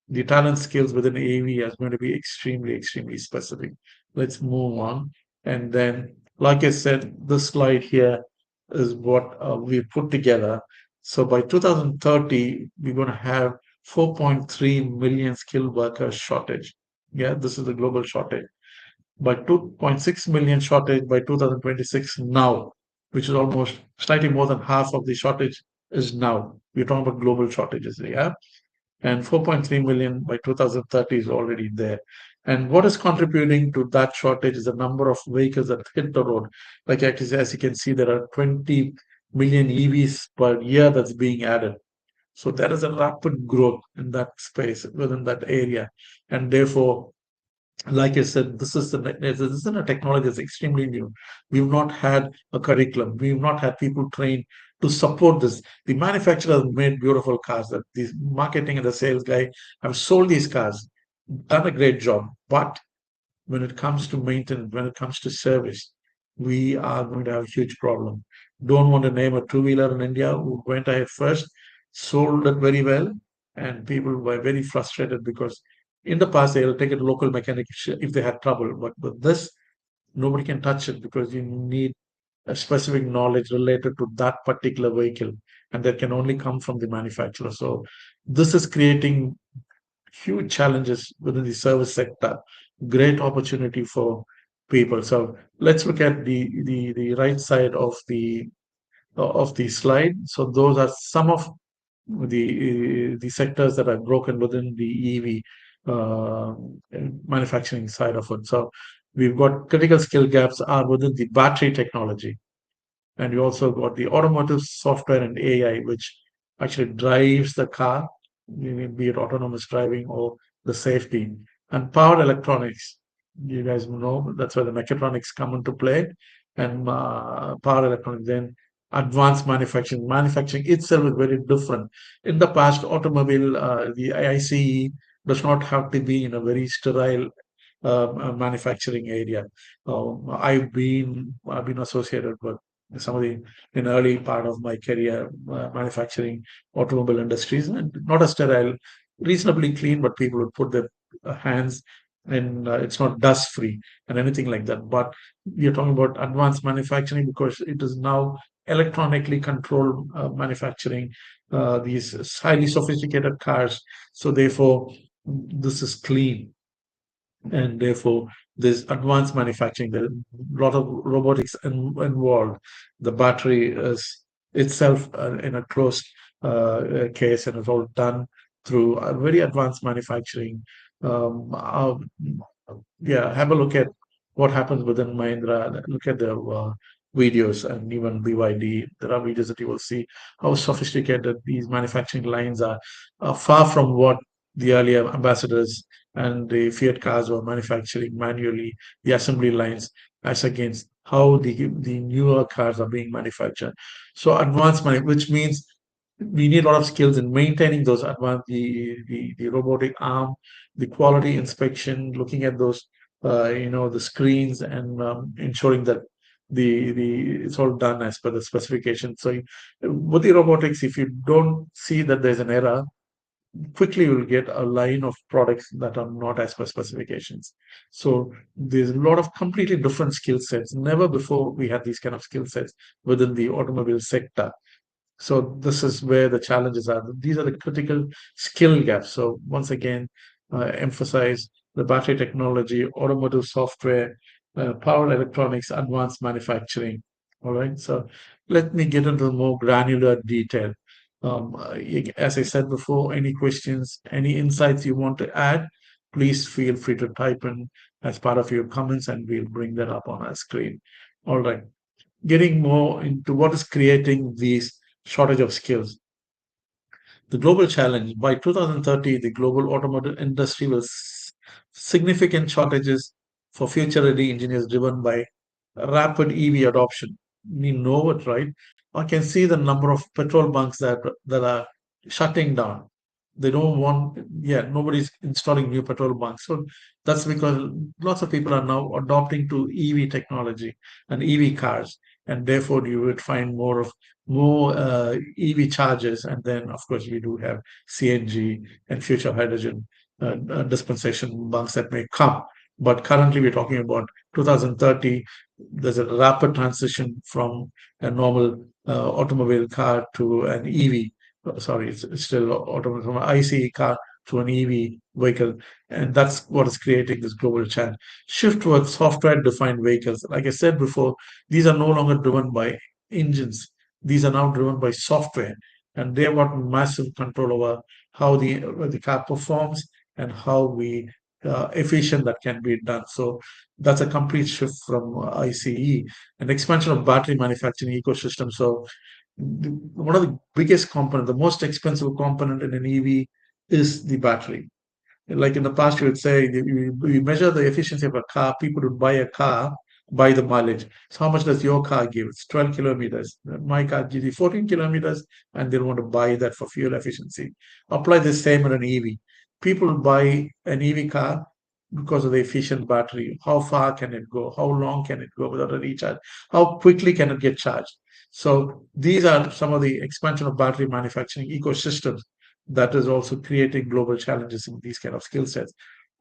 the talent skills within AV is going to be extremely specific. Let's move on. And then, like I said, this slide here is what we put together. So by 2030, we're going to have 4.3 million skilled workers shortage. Yeah, this is the global shortage. By 2.6 million shortage by 2026 now, which is almost slightly more than half of the shortage is now. We're talking about global shortages, yeah? And 4.3 million by 2030 is already there. And what is contributing to that shortage is the number of vehicles that hit the road. Like actually, as you can see, there are 20 million EVs per year that's being added. So there is a rapid growth in that space within that area. And therefore, like I said, this isn't a technology that's extremely new. We've not had a curriculum. We've not had people trained to support this. The manufacturers made beautiful cars. That the marketing and the sales guy have sold these cars, done a great job. But when it comes to maintenance, when it comes to service, we are going to have a huge problem. Don't want to name a two-wheeler in India who went ahead first, sold it very well, and people were very frustrated because in the past they'll take it to local mechanic if they had trouble. But with this, nobody can touch it because you need a specific knowledge related to that particular vehicle, and that can only come from the manufacturer. So this is creating huge challenges within the service sector, great opportunity for people. So let's look at the right side of the slide. So those are some of the sectors that are broken within the EV manufacturing side of it. So we've got critical skill gaps are within the battery technology, and we also got the automotive software and AI, which actually drives the car, be it autonomous driving or the safety. And power electronics, you guys know that's where the mechatronics come into play, and power electronics. Then advanced manufacturing. Manufacturing itself is very different. In the past, automobile, the ICE does not have to be in a very sterile manufacturing area. I've been associated with some of the in early part of my career manufacturing automobile industries, and not a sterile, reasonably clean, but people would put their hands, and it's not dust free and anything like that. But we are talking about advanced manufacturing because it is now electronically controlled manufacturing, these highly sophisticated cars. So therefore, this is clean, and therefore there's advanced manufacturing. There are a lot of robotics involved. The battery is itself in a closed case, and it's all done through a very advanced manufacturing. Yeah, have a look at what happens within Mahindra. Look at the videos, and even BYD. There are videos that you will see how sophisticated these manufacturing lines are far from what the earlier ambassadors and the Fiat cars were manufacturing manually, the assembly lines, as against how the newer cars are being manufactured. So advanced, which means we need a lot of skills in maintaining those advanced, the robotic arm, the quality inspection, looking at those the screens, and ensuring that the it's all done as per the specification. So with the robotics, if you don't see that there's an error, quickly you'll get a line of products that are not as per specifications. So there's a lot of completely different skill sets. Never before we had these kind of skill sets within the automobile sector. So this is where the challenges are. These are the critical skill gaps. So once again, emphasize the battery technology, automotive software, power electronics, advanced manufacturing. All right. So let me get into more granular detail. As I said before, any questions, any insights you want to add, please feel free to type in as part of your comments, and we'll bring that up on our screen. All right. Getting more into what is creating these shortage of skills. The global challenge by 2030, the global automotive industry will significant shortages for future ready engineers driven by rapid EV adoption. We know it, right? I can see the number of petrol bunks that are shutting down. They don't want, yeah, nobody's installing new petrol bunks. So that's because lots of people are now adopting to EV technology and EV cars, and therefore you would find more EV chargers, and then of course we do have CNG and future hydrogen dispensation bunks that may come. But currently we're talking about 2030. There's a rapid transition from a normal automobile car to an EV. Sorry, it's still automobile, from an ICE car to an EV vehicle, and that's what is creating this global challenge. Shift towards software-defined vehicles. Like I said before, these are no longer driven by engines. These are now driven by software, and they have got massive control over how the car performs and how we efficient that can be done. So that's a complete shift from ICE, and expansion of battery manufacturing ecosystem. So one of the biggest component, the most expensive component in an EV is the battery. Like in the past, you would say we measure the efficiency of a car. People would buy a car by the mileage. So how much does your car give? It's 12 kilometers. My car gives you 14 kilometers, and they want to buy that for fuel efficiency. Apply the same on an EV. People buy an EV car because of the efficient battery. How far can it go? How long can it go without a recharge? How quickly can it get charged? So these are some of the expansion of battery manufacturing ecosystems that is also creating global challenges in these kind of skill sets.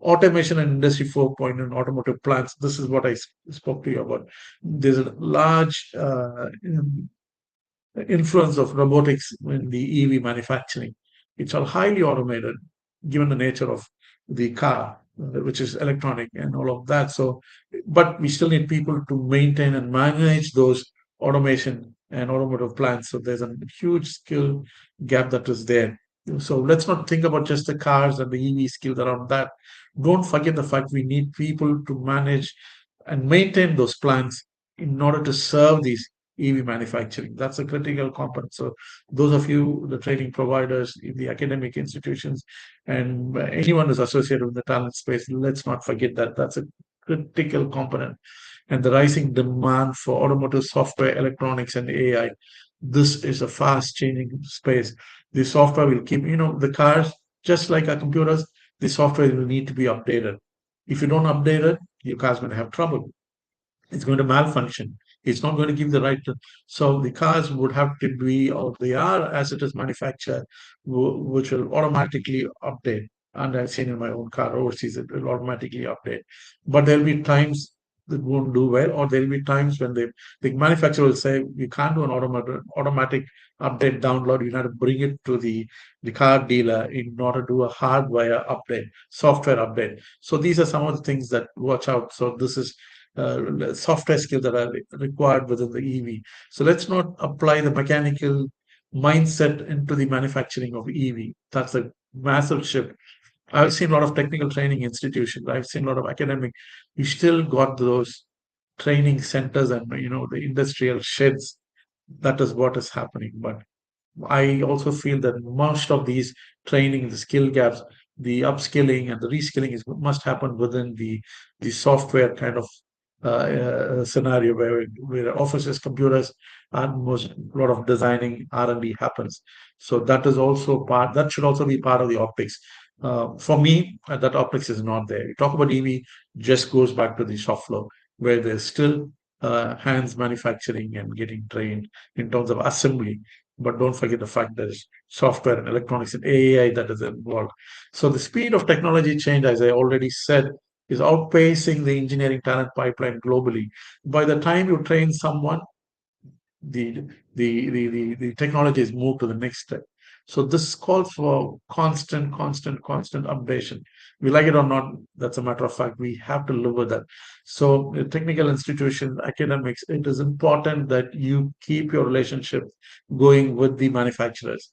Automation and Industry 4.0 in automotive plants. This is what I spoke to you about. There's a large influence of robotics in the EV manufacturing. It's all highly automated, given the nature of the car, which is electronic and all of that. So, but we still need people to maintain and manage those automation and automotive plants. So there's a huge skill gap that is there. So let's not think about just the cars and the EV skills around that. Don't forget the fact we need people to manage and maintain those plants in order to serve these EV manufacturing. That's a critical component. So those of you, the training providers in the academic institutions, and anyone who's associated with the talent space, let's not forget that that's a critical component. And the rising demand for automotive software, electronics, and AI. This is a fast changing space. The software will keep, the cars, just like our computers, the software will need to be updated. If you don't update it, your car's going to have trouble. It's going to malfunction. It's not going to give the right. So the cars would have to be, or they are as it is manufactured, which will automatically update. And I've seen in my own car overseas, it will automatically update. But there'll be times that won't do well, or there'll be times when the manufacturer will say, you can't do an automatic update download. You have to bring it to the car dealer in order to do a hardware update, software update. So these are some of the things that watch out. So this is software skills that are required within the EV. So let's not apply the mechanical mindset into the manufacturing of EV. That's a massive shift. I've seen a lot of technical training institutions. I've seen a lot of academic. You still got those training centers and the industrial sheds. That is what is happening. But I also feel that most of these training, the skill gaps, the upskilling and the reskilling must happen within the software kind of scenario where offices, computers, and most a lot of designing R&D happens. So that is also part. That should also be part of the optics. For me, that optics is not there. You talk about EV, just goes back to the shop floor where there's still hands manufacturing and getting trained in terms of assembly, but don't forget the fact there's software and electronics and AI that is involved. So the speed of technology change, as I already said, is outpacing the engineering talent pipeline globally. By the time you train someone, the the technology is moved to the next step. So this calls for constant updation. We like it or not, that's a matter of fact. We have to live with that. So technical institutions, academics, it is important that you keep your relationship going with the manufacturers,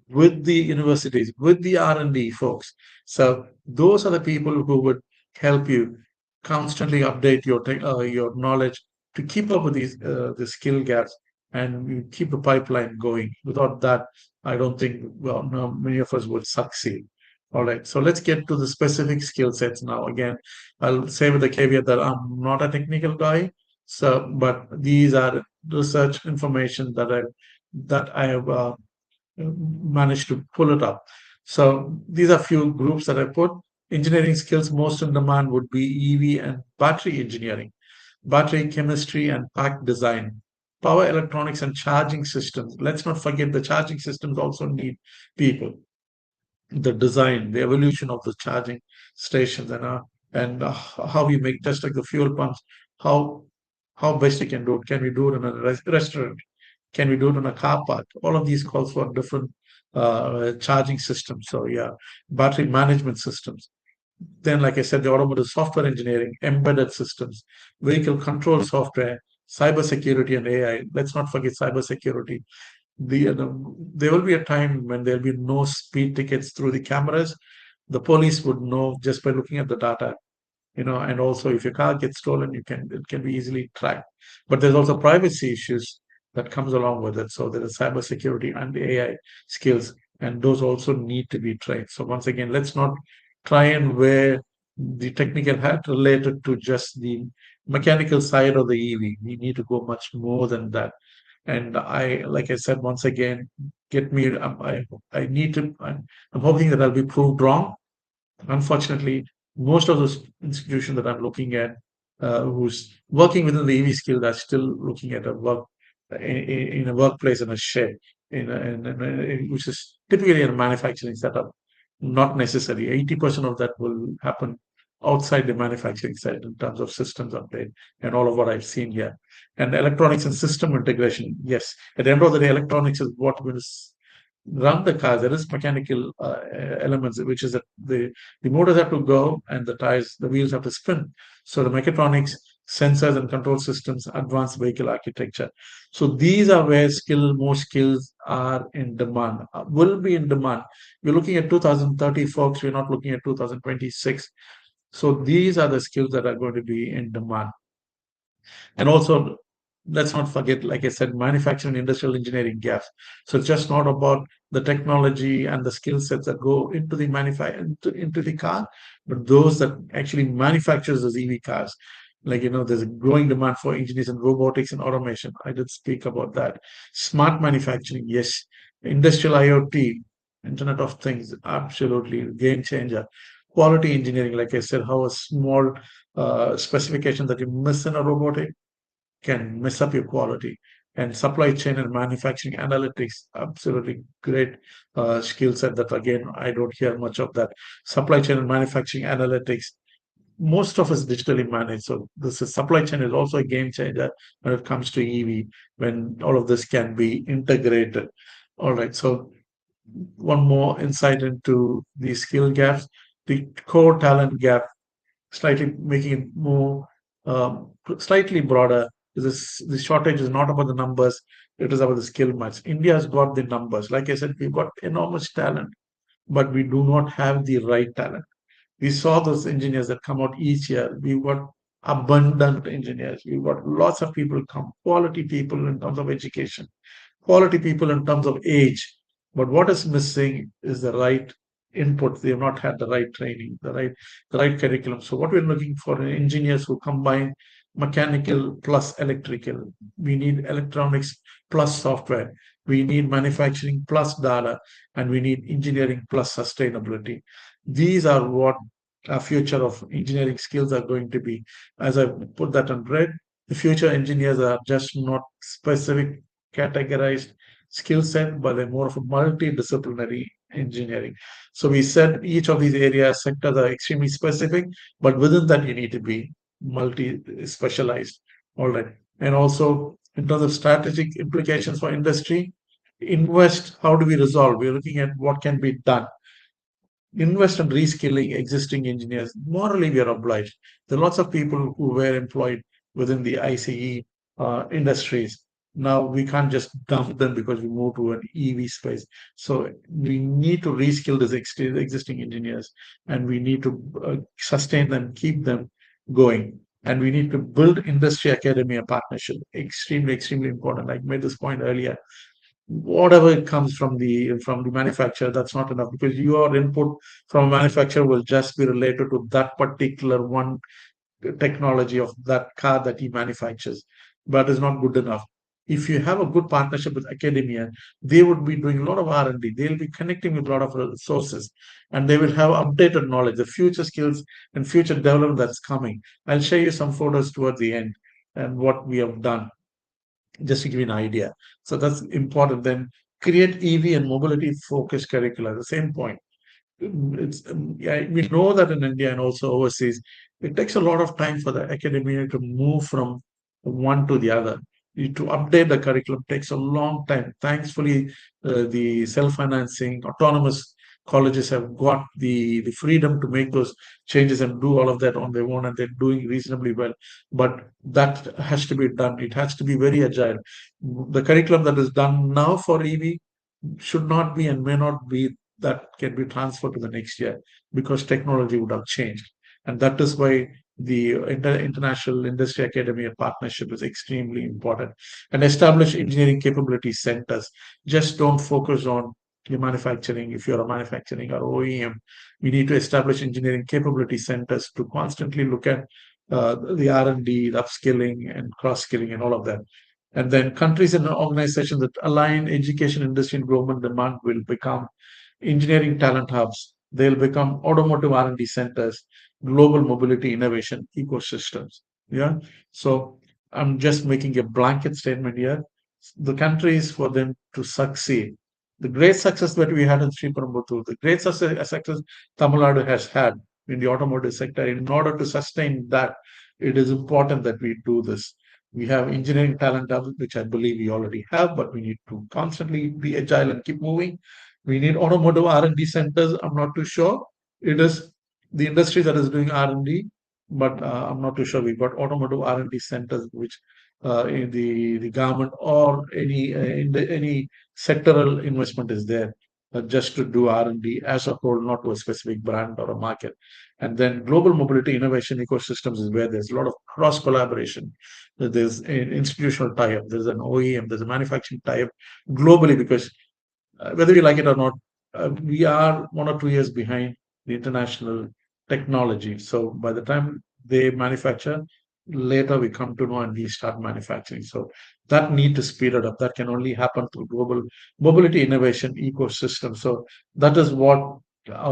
with the universities, with the R&D folks. So those are the people who would help you constantly update your knowledge to keep up with the skill gaps, and you keep the pipeline going. Without that, I don't think, well, no, many of us would succeed. All right, so let's get to the specific skill sets now. Again, I'll say with the caveat that I'm not a technical guy, so but these are research information that I have managed to pull it up. So these are few groups that I put. Engineering skills most in demand would be EV and battery engineering, battery chemistry and pack design, power electronics and charging systems. Let's not forget the charging systems also need people. The design, the evolution of the charging stations, and how we make, just like the fuel pumps, how how best we can do it. Can we do it in a restaurant? Can we do it in a car park? All of these calls for different charging systems. So yeah, battery management systems. Then, like I said, the automotive software engineering, embedded systems, vehicle control software, cybersecurity, and AI. Let's not forget cybersecurity. There will be a time when there'll be no speed tickets through the cameras. The police would know just by looking at the data, and also if your car gets stolen, it can be easily tracked. But there's also privacy issues that comes along with it. So there is cybersecurity and AI skills, and those also need to be trained. So once again, let's not try and wear the technical hat related to just the mechanical side of the EV. We need to go much more than that. And like I said, once again, get me. I need to. I'm hoping that I'll be proved wrong. Unfortunately, most of those institutions that I'm looking at, who's working within the EV skill, are still looking at a work in a workplace in a shed, which is typically in a manufacturing setup. Not necessarily. 80% of that will happen outside the manufacturing side in terms of systems update and all of what I've seen here. And electronics and system integration. Yes, at the end of the day, electronics is what will run the car. There is mechanical elements, which is that the motors have to go and the tires, the wheels have to spin. So the mechatronics, sensors and control systems, advanced vehicle architecture. So these are where more skills are in demand, will be in demand. We're looking at 2030, folks. We're not looking at 2026. So these are the skills that are going to be in demand. And also let's not forget, like I said, manufacturing and industrial engineering gaps. So it's just not about the technology and the skill sets that go into the into the car, but those that actually manufactures those EV cars. Like, there's a growing demand for engineers in robotics and automation. I did speak about that. Smart manufacturing, yes. Industrial IoT, Internet of Things, absolutely game changer. Quality engineering, like I said, how a small specification that you miss in a robotic can mess up your quality. And supply chain and manufacturing analytics, absolutely great skill set that, again, I don't hear much of that. Supply chain and manufacturing analytics, most of us digitally managed. So this is, supply chain is also a game changer when it comes to EV, when all of this can be integrated. All right. So one more insight into the skill gaps, the core talent gap, slightly making it more slightly broader. The shortage is not about the numbers; it is about the skill match. India has got the numbers. Like I said, we've got enormous talent, but we do not have the right talent. We saw those engineers that come out each year. We've got abundant engineers. We've got lots of people come, quality people in terms of education, quality people in terms of age. But what is missing is the right input. They have not had the right training, the right curriculum. So what we're looking for are engineers who combine mechanical plus electrical. We need electronics plus software. We need manufacturing plus data, and we need engineering plus sustainability. These are what our future of engineering skills are going to be. As I put that on red, the future engineers are just not specific categorized skill set, but they're more of a multidisciplinary engineering. So we said each of these areas, sectors are extremely specific, but within that you need to be multi-specialized. All right. And also in terms of strategic implications for industry, invest, how do we resolve? We're looking at what can be done. Invest in reskilling existing engineers. Morally, we are obliged. There are lots of people who were employed within the ICE industries. Now we can't just dump them because we move to an EV space. So we need to reskill these existing engineers, and we need to sustain them, keep them going. And we need to build industry academia partnership. Extremely, extremely important. I made this point earlier. Whatever comes from the manufacturer, that's not enough, because your input from a manufacturer will just be related to that particular one technology of that car that he manufactures, but is not good enough. If you have a good partnership with academia, they would be doing a lot of R&D. They'll be connecting with a lot of resources, and they will have updated knowledge, the future skills and future development that's coming. I'll show you some photos towards the end and what we have done, just to give you an idea. So that's important. Then create EV and mobility focused curricula. The same point. Yeah, we know that in India and also overseas, it takes a lot of time for the academia to move from one to the other. To update the curriculum takes a long time. Thankfully, the self-financing, autonomous colleges have got the freedom to make those changes and do all of that on their own, and they're doing reasonably well. But that has to be done. It has to be very agile. The curriculum that is done now for EV should not be and may not be that can be transferred to the next year, because technology would have changed. And that is why the international industry academia partnership is extremely important. And establish engineering capability centers. Just don't focus on your manufacturing. If you're a manufacturing or OEM, we need to establish engineering capability centers to constantly look at the R&D, the upskilling and cross-skilling and all of that. And then countries and organizations that align education, industry, and government demand will become engineering talent hubs. They'll become automotive R&D centers, global mobility innovation ecosystems. Yeah. So I'm just making a blanket statement here. The countries, for them to succeed, the great success that we had in Sri Perambuttur, the great success Tamil Nadu has had in the automotive sector, in order to sustain that, it is important that we do this. We have engineering talent hubs, which I believe we already have, but we need to constantly be agile and keep moving. We need automotive R&D centers. I'm not too sure. It is the industry that is doing R&D, but I'm not too sure. We've got automotive R&D centers, which in the government or any sectoral investment is there. just to do R&D as a whole, not to a specific brand or a market. And then global mobility innovation ecosystems is where there's a lot of cross collaboration. There's an institutional tie-up, there's an OEM, there's a manufacturing tie-up globally, because whether you like it or not, we are 1 or 2 years behind the international technology. So by the time they manufacture, later we come to know and we start manufacturing. So that need to speed it up. That can only happen through global mobility innovation ecosystem. So that is what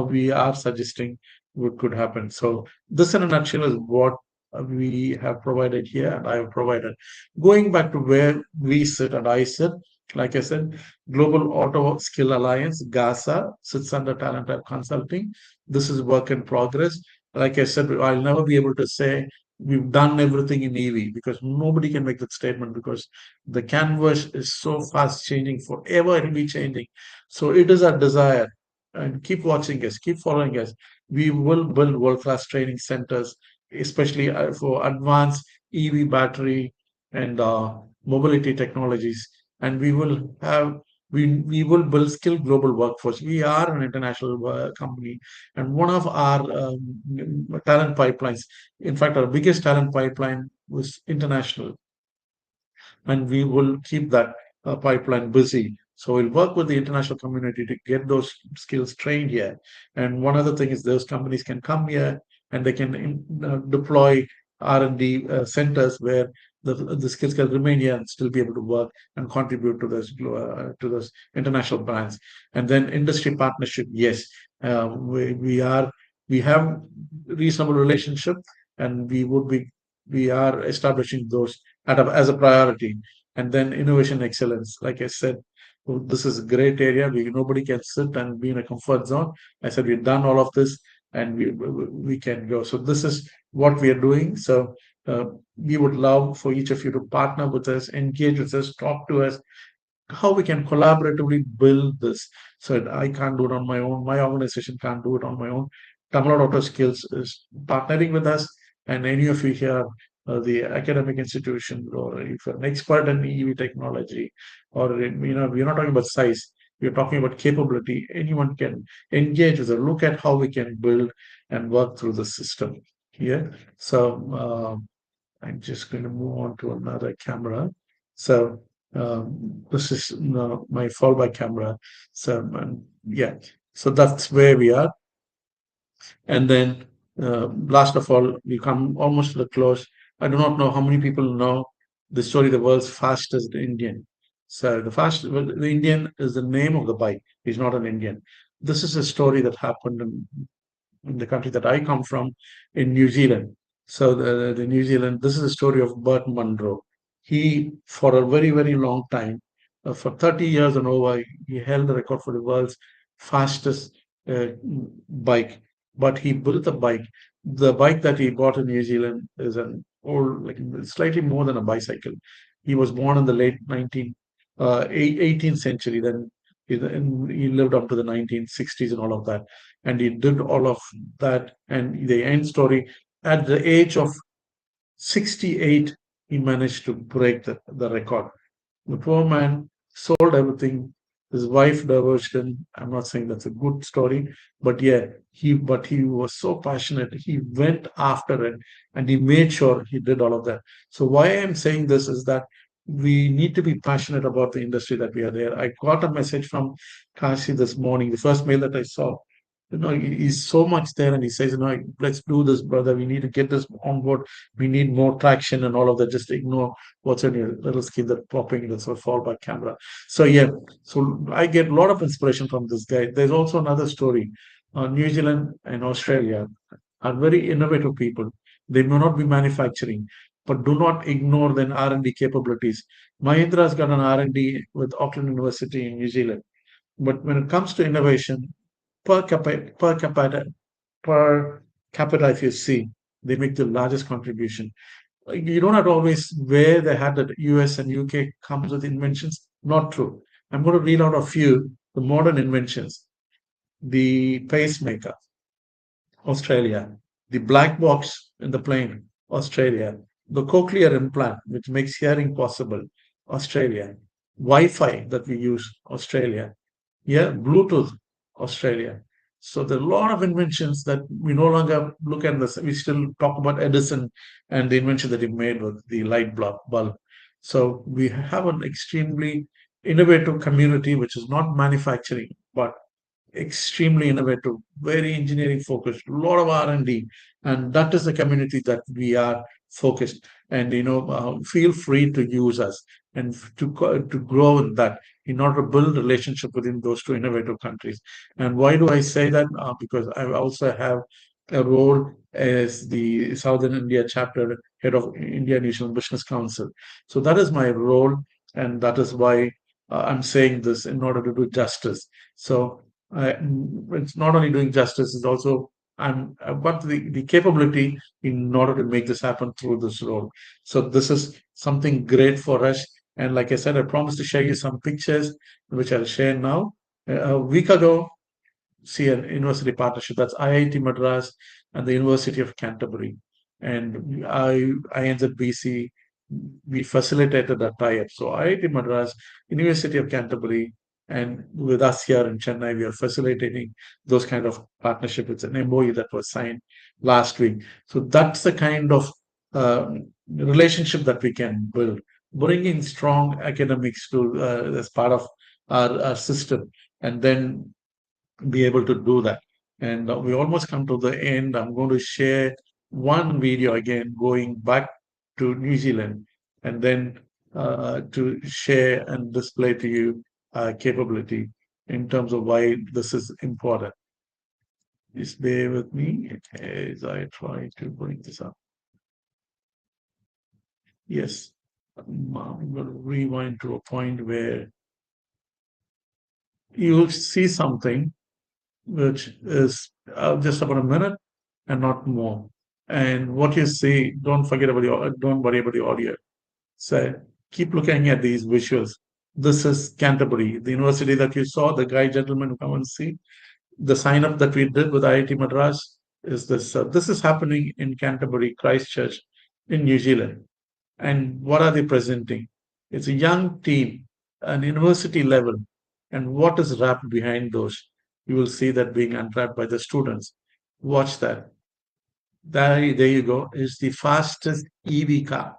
we are suggesting what could happen. So this in a nutshell is what we have provided here and I have provided. Going back to where we sit and I sit, like I said, Global Auto Skill Alliance, GASA, sits under Talent Lab Consulting. This is work in progress. Like I said, I'll never be able to say we've done everything in EV, because nobody can make that statement, because the canvas is so fast changing, forever it will be changing. So it is our desire, and keep watching us, keep following us. We will build world-class training centers, especially for advanced EV battery and mobility technologies, and we will build skilled global workforce. We are an international company, and one of our talent pipelines, in fact, our biggest talent pipeline was international, and we will keep that pipeline busy. So we'll work with the international community to get those skills trained here. And one other thing is those companies can come here and they can deploy R&D centers where the skills can remain here and still be able to work and contribute to those international brands. And then industry partnership, yes, we have reasonable relationship, and we are establishing those as a priority. And then innovation excellence. Like I said, this is a great area. Nobody can sit and be in a comfort zone. I said we've done all of this, and we can go. So this is what we are doing. So we would love for each of you to partner with us, engage with us, talk to us, how we can collaboratively build this. So that I can't do it on my own. My organization can't do it on my own. Tamil Auto Skills is partnering with us, and any of you here, the academic institution, or if you're an expert in EV technology, or we're not talking about size, we're talking about capability. Anyone can engage with us, look at how we can build and work through the system here. So I'm just going to move on to another camera. So this is my fallback camera. So yeah, so that's where we are. And then last of all, we come almost to the close. I do not know how many people know the story, the world's fastest Indian. So the Indian is the name of the bike. He's not an Indian. This is a story that happened in the country that I come from, in New Zealand. So the New Zealand, this is the story of Bert Munro. He, for a very, very long time, for 30 years and over, he held the record for the world's fastest bike. But he built a bike. The bike that he bought in New Zealand is an old, like slightly more than a bicycle. He was born in the late 18th century. Then he lived up to the 1960s and all of that, and he did all of that. And the end story, at the age of 68, he managed to break the record. The poor man sold everything. His wife divorced him. I'm not saying that's a good story, but yeah, he was so passionate. He went after it, and he made sure he did all of that. So why I'm saying this is that we need to be passionate about the industry that we are there. I got a message from Kashi this morning, the first mail that I saw. He's so much there, and he says, let's do this, brother. We need to get this on board. We need more traction and all of that. Just ignore what's on your little screen that popping in, that's a fallback camera. So yeah, so I get a lot of inspiration from this guy. There's also another story. New Zealand and Australia are very innovative people. They may not be manufacturing, but do not ignore their R&D capabilities. Mahindra's got an R&D with Auckland University in New Zealand. But when it comes to innovation, per capita, per capita, per capita, if you see, they make the largest contribution. You don't have to always wear the hat that US and UK comes with inventions. Not true. I'm going to read out a few, the modern inventions. The pacemaker, Australia. The black box in the plane, Australia. The cochlear implant, which makes hearing possible, Australia. Wi-Fi that we use, Australia. Yeah, Bluetooth, Australia. So there are a lot of inventions that we no longer look at this. We still talk about Edison and the invention that he made with the light bulb. So we have an extremely innovative community, which is not manufacturing, but extremely innovative, very engineering focused, a lot of R&D, and that is the community that we are focused. And feel free to use us and to grow in that in order to build relationship within those two innovative countries. And why do I say that? Because I also have a role as the Southern India chapter head of India National Business Council. So that is my role, and that is why I'm saying this in order to do justice. So it's not only doing justice, it's also I've got the capability in order to make this happen through this role. So this is something great for us. And like I said, I promised to share you some pictures, which I'll share now. A week ago, see a university partnership. That's IIT Madras and the University of Canterbury. And INZBC, we facilitated that tie-up. So IIT Madras, University of Canterbury, and with us here in Chennai, we are facilitating those kind of partnership. It's an MOU that was signed last week. So that's the kind of relationship that we can build, bringing strong academics to as part of our system, and then be able to do that. And we almost come to the end. I'm going to share one video again, going back to New Zealand, and then to share and display to you capability in terms of why this is important. Just bear with me as I try to bring this up. Yes, I'm going to rewind to a point where you'll see something which is just about a minute and not more. And what you see, don't worry about the audio. So keep looking at these visuals. This is Canterbury, the university that you saw, the guy gentleman who come and see. The sign up that we did with IIT Madras is this. This is happening in Canterbury, Christchurch, in New Zealand. And what are they presenting? It's a young team, an university level. And what is wrapped behind those? You will see that being unwrapped by the students. Watch that. There you go. Is the fastest EV car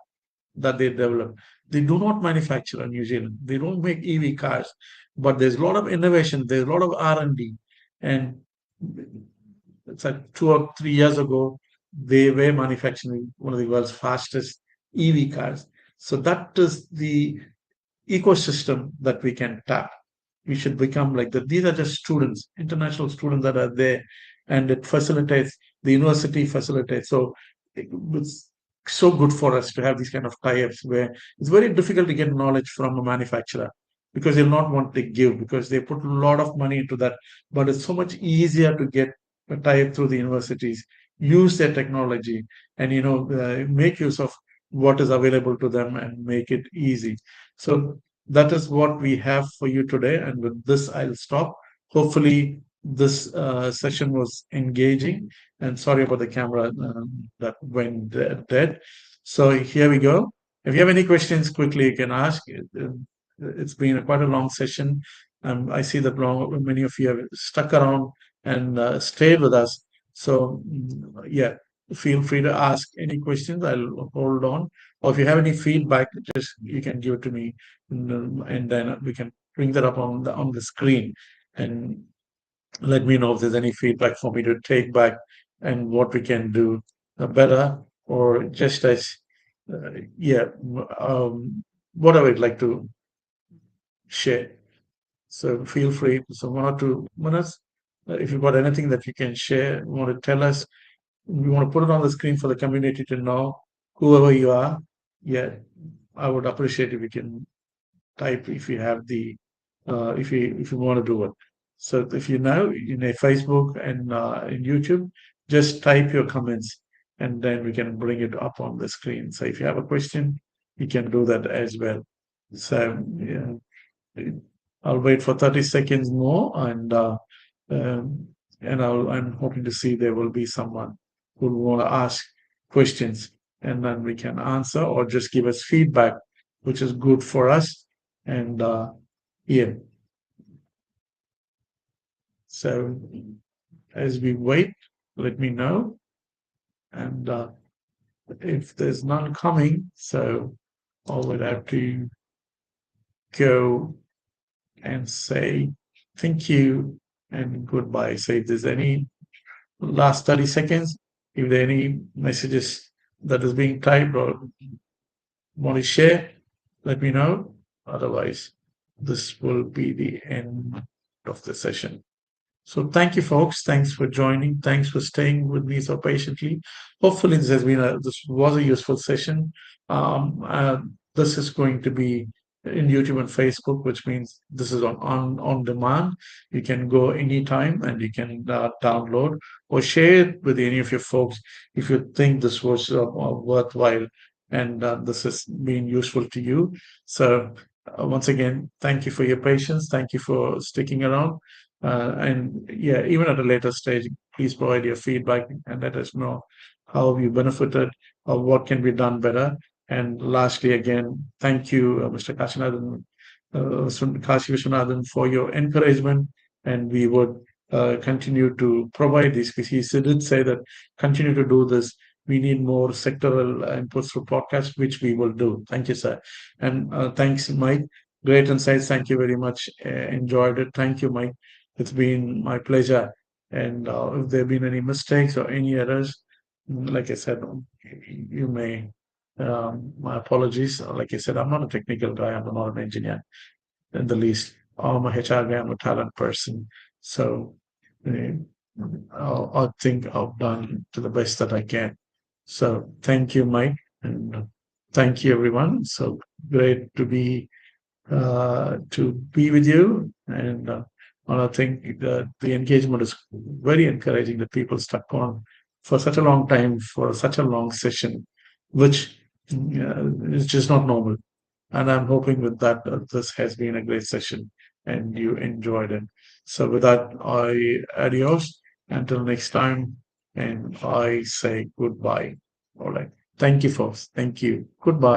that they develop. They do not manufacture in New Zealand. They don't make EV cars, but there's a lot of innovation. There's a lot of R&D, and it's like 2 or 3 years ago, they were manufacturing one of the world's fastest EV cars. So that is the ecosystem that we can tap. We should become like that. These are just students, international students that are there, and it facilitates, the university facilitates. So it's so good for us to have these kind of tie-ups where it's very difficult to get knowledge from a manufacturer because they'll not want to give because they put a lot of money into that. But it's so much easier to get a tie-up through the universities, use their technology, and make use of what is available to them and make it easy. So that is what we have for you today. And with this, I'll stop. Hopefully, this session was engaging. And sorry about the camera that went dead. So here we go. If you have any questions, quickly you can ask. It's been quite a long session. I see that many of you have stuck around and stayed with us. So yeah, feel free to ask any questions. I'll hold on. Or if you have any feedback, just you can give it to me, and then we can bring that up on the screen, and let me know if there's any feedback for me to take back and what we can do better, or just as yeah, what I would like to share. So feel free. So 1 or 2 minutes. If you've got anything that you can share, you want to tell us, we want to put it on the screen for the community to know, whoever you are. Yeah, I would appreciate if you can type if you have the if you want to do it. So if you know in a Facebook and in YouTube, just type your comments and then we can bring it up on the screen. So if you have a question, you can do that as well. So yeah, I'll wait for 30 seconds more, um, and I'm hoping to see there will be someone who will want to ask questions, and then we can answer or just give us feedback, which is good for us. And yeah, So as we wait, let me know. And if there's none coming, so I would have to go and say thank you and goodbye. So if there's any last 30 seconds, if there are any messages that is being typed or want to share, let me know. Otherwise, this will be the end of the session. So thank you, folks. Thanks for joining. Thanks for staying with me so patiently. Hopefully, this was a useful session. This is going to be in YouTube and Facebook, which means this is on demand. You can go anytime and you can download or share it with any of your folks if you think this was worthwhile and this has been useful to you. So once again, thank you for your patience. Thank you for sticking around. And yeah, even at a later stage, please provide your feedback and let us know how you benefited or what can be done better. And lastly, again, thank you, Mr. Kashinathan, Kashi Vishwanathan, for your encouragement. And we would continue to provide this because he did say that continue to do this. We need more sectoral inputs through podcasts, which we will do. Thank you, sir. And thanks, Mike. Great insights. Thank you very much. Enjoyed it. Thank you, Mike. It's been my pleasure. And if there have been any mistakes or any errors, like I said, you may, my apologies. Like I said, I'm not a technical guy, I'm not an engineer in the least. I'm a HR guy, I'm a talent person. So uh, I think I've done to the best that I can. So thank you, Mike. And thank you, everyone. So great to be with you. And I think that the engagement is very encouraging that people stuck on for such a long time, for such a long session, which is just not normal. And I'm hoping with that, this has been a great session and you enjoyed it. So with that, adios until next time. And I say goodbye. All right. Thank you, folks. Thank you. Goodbye.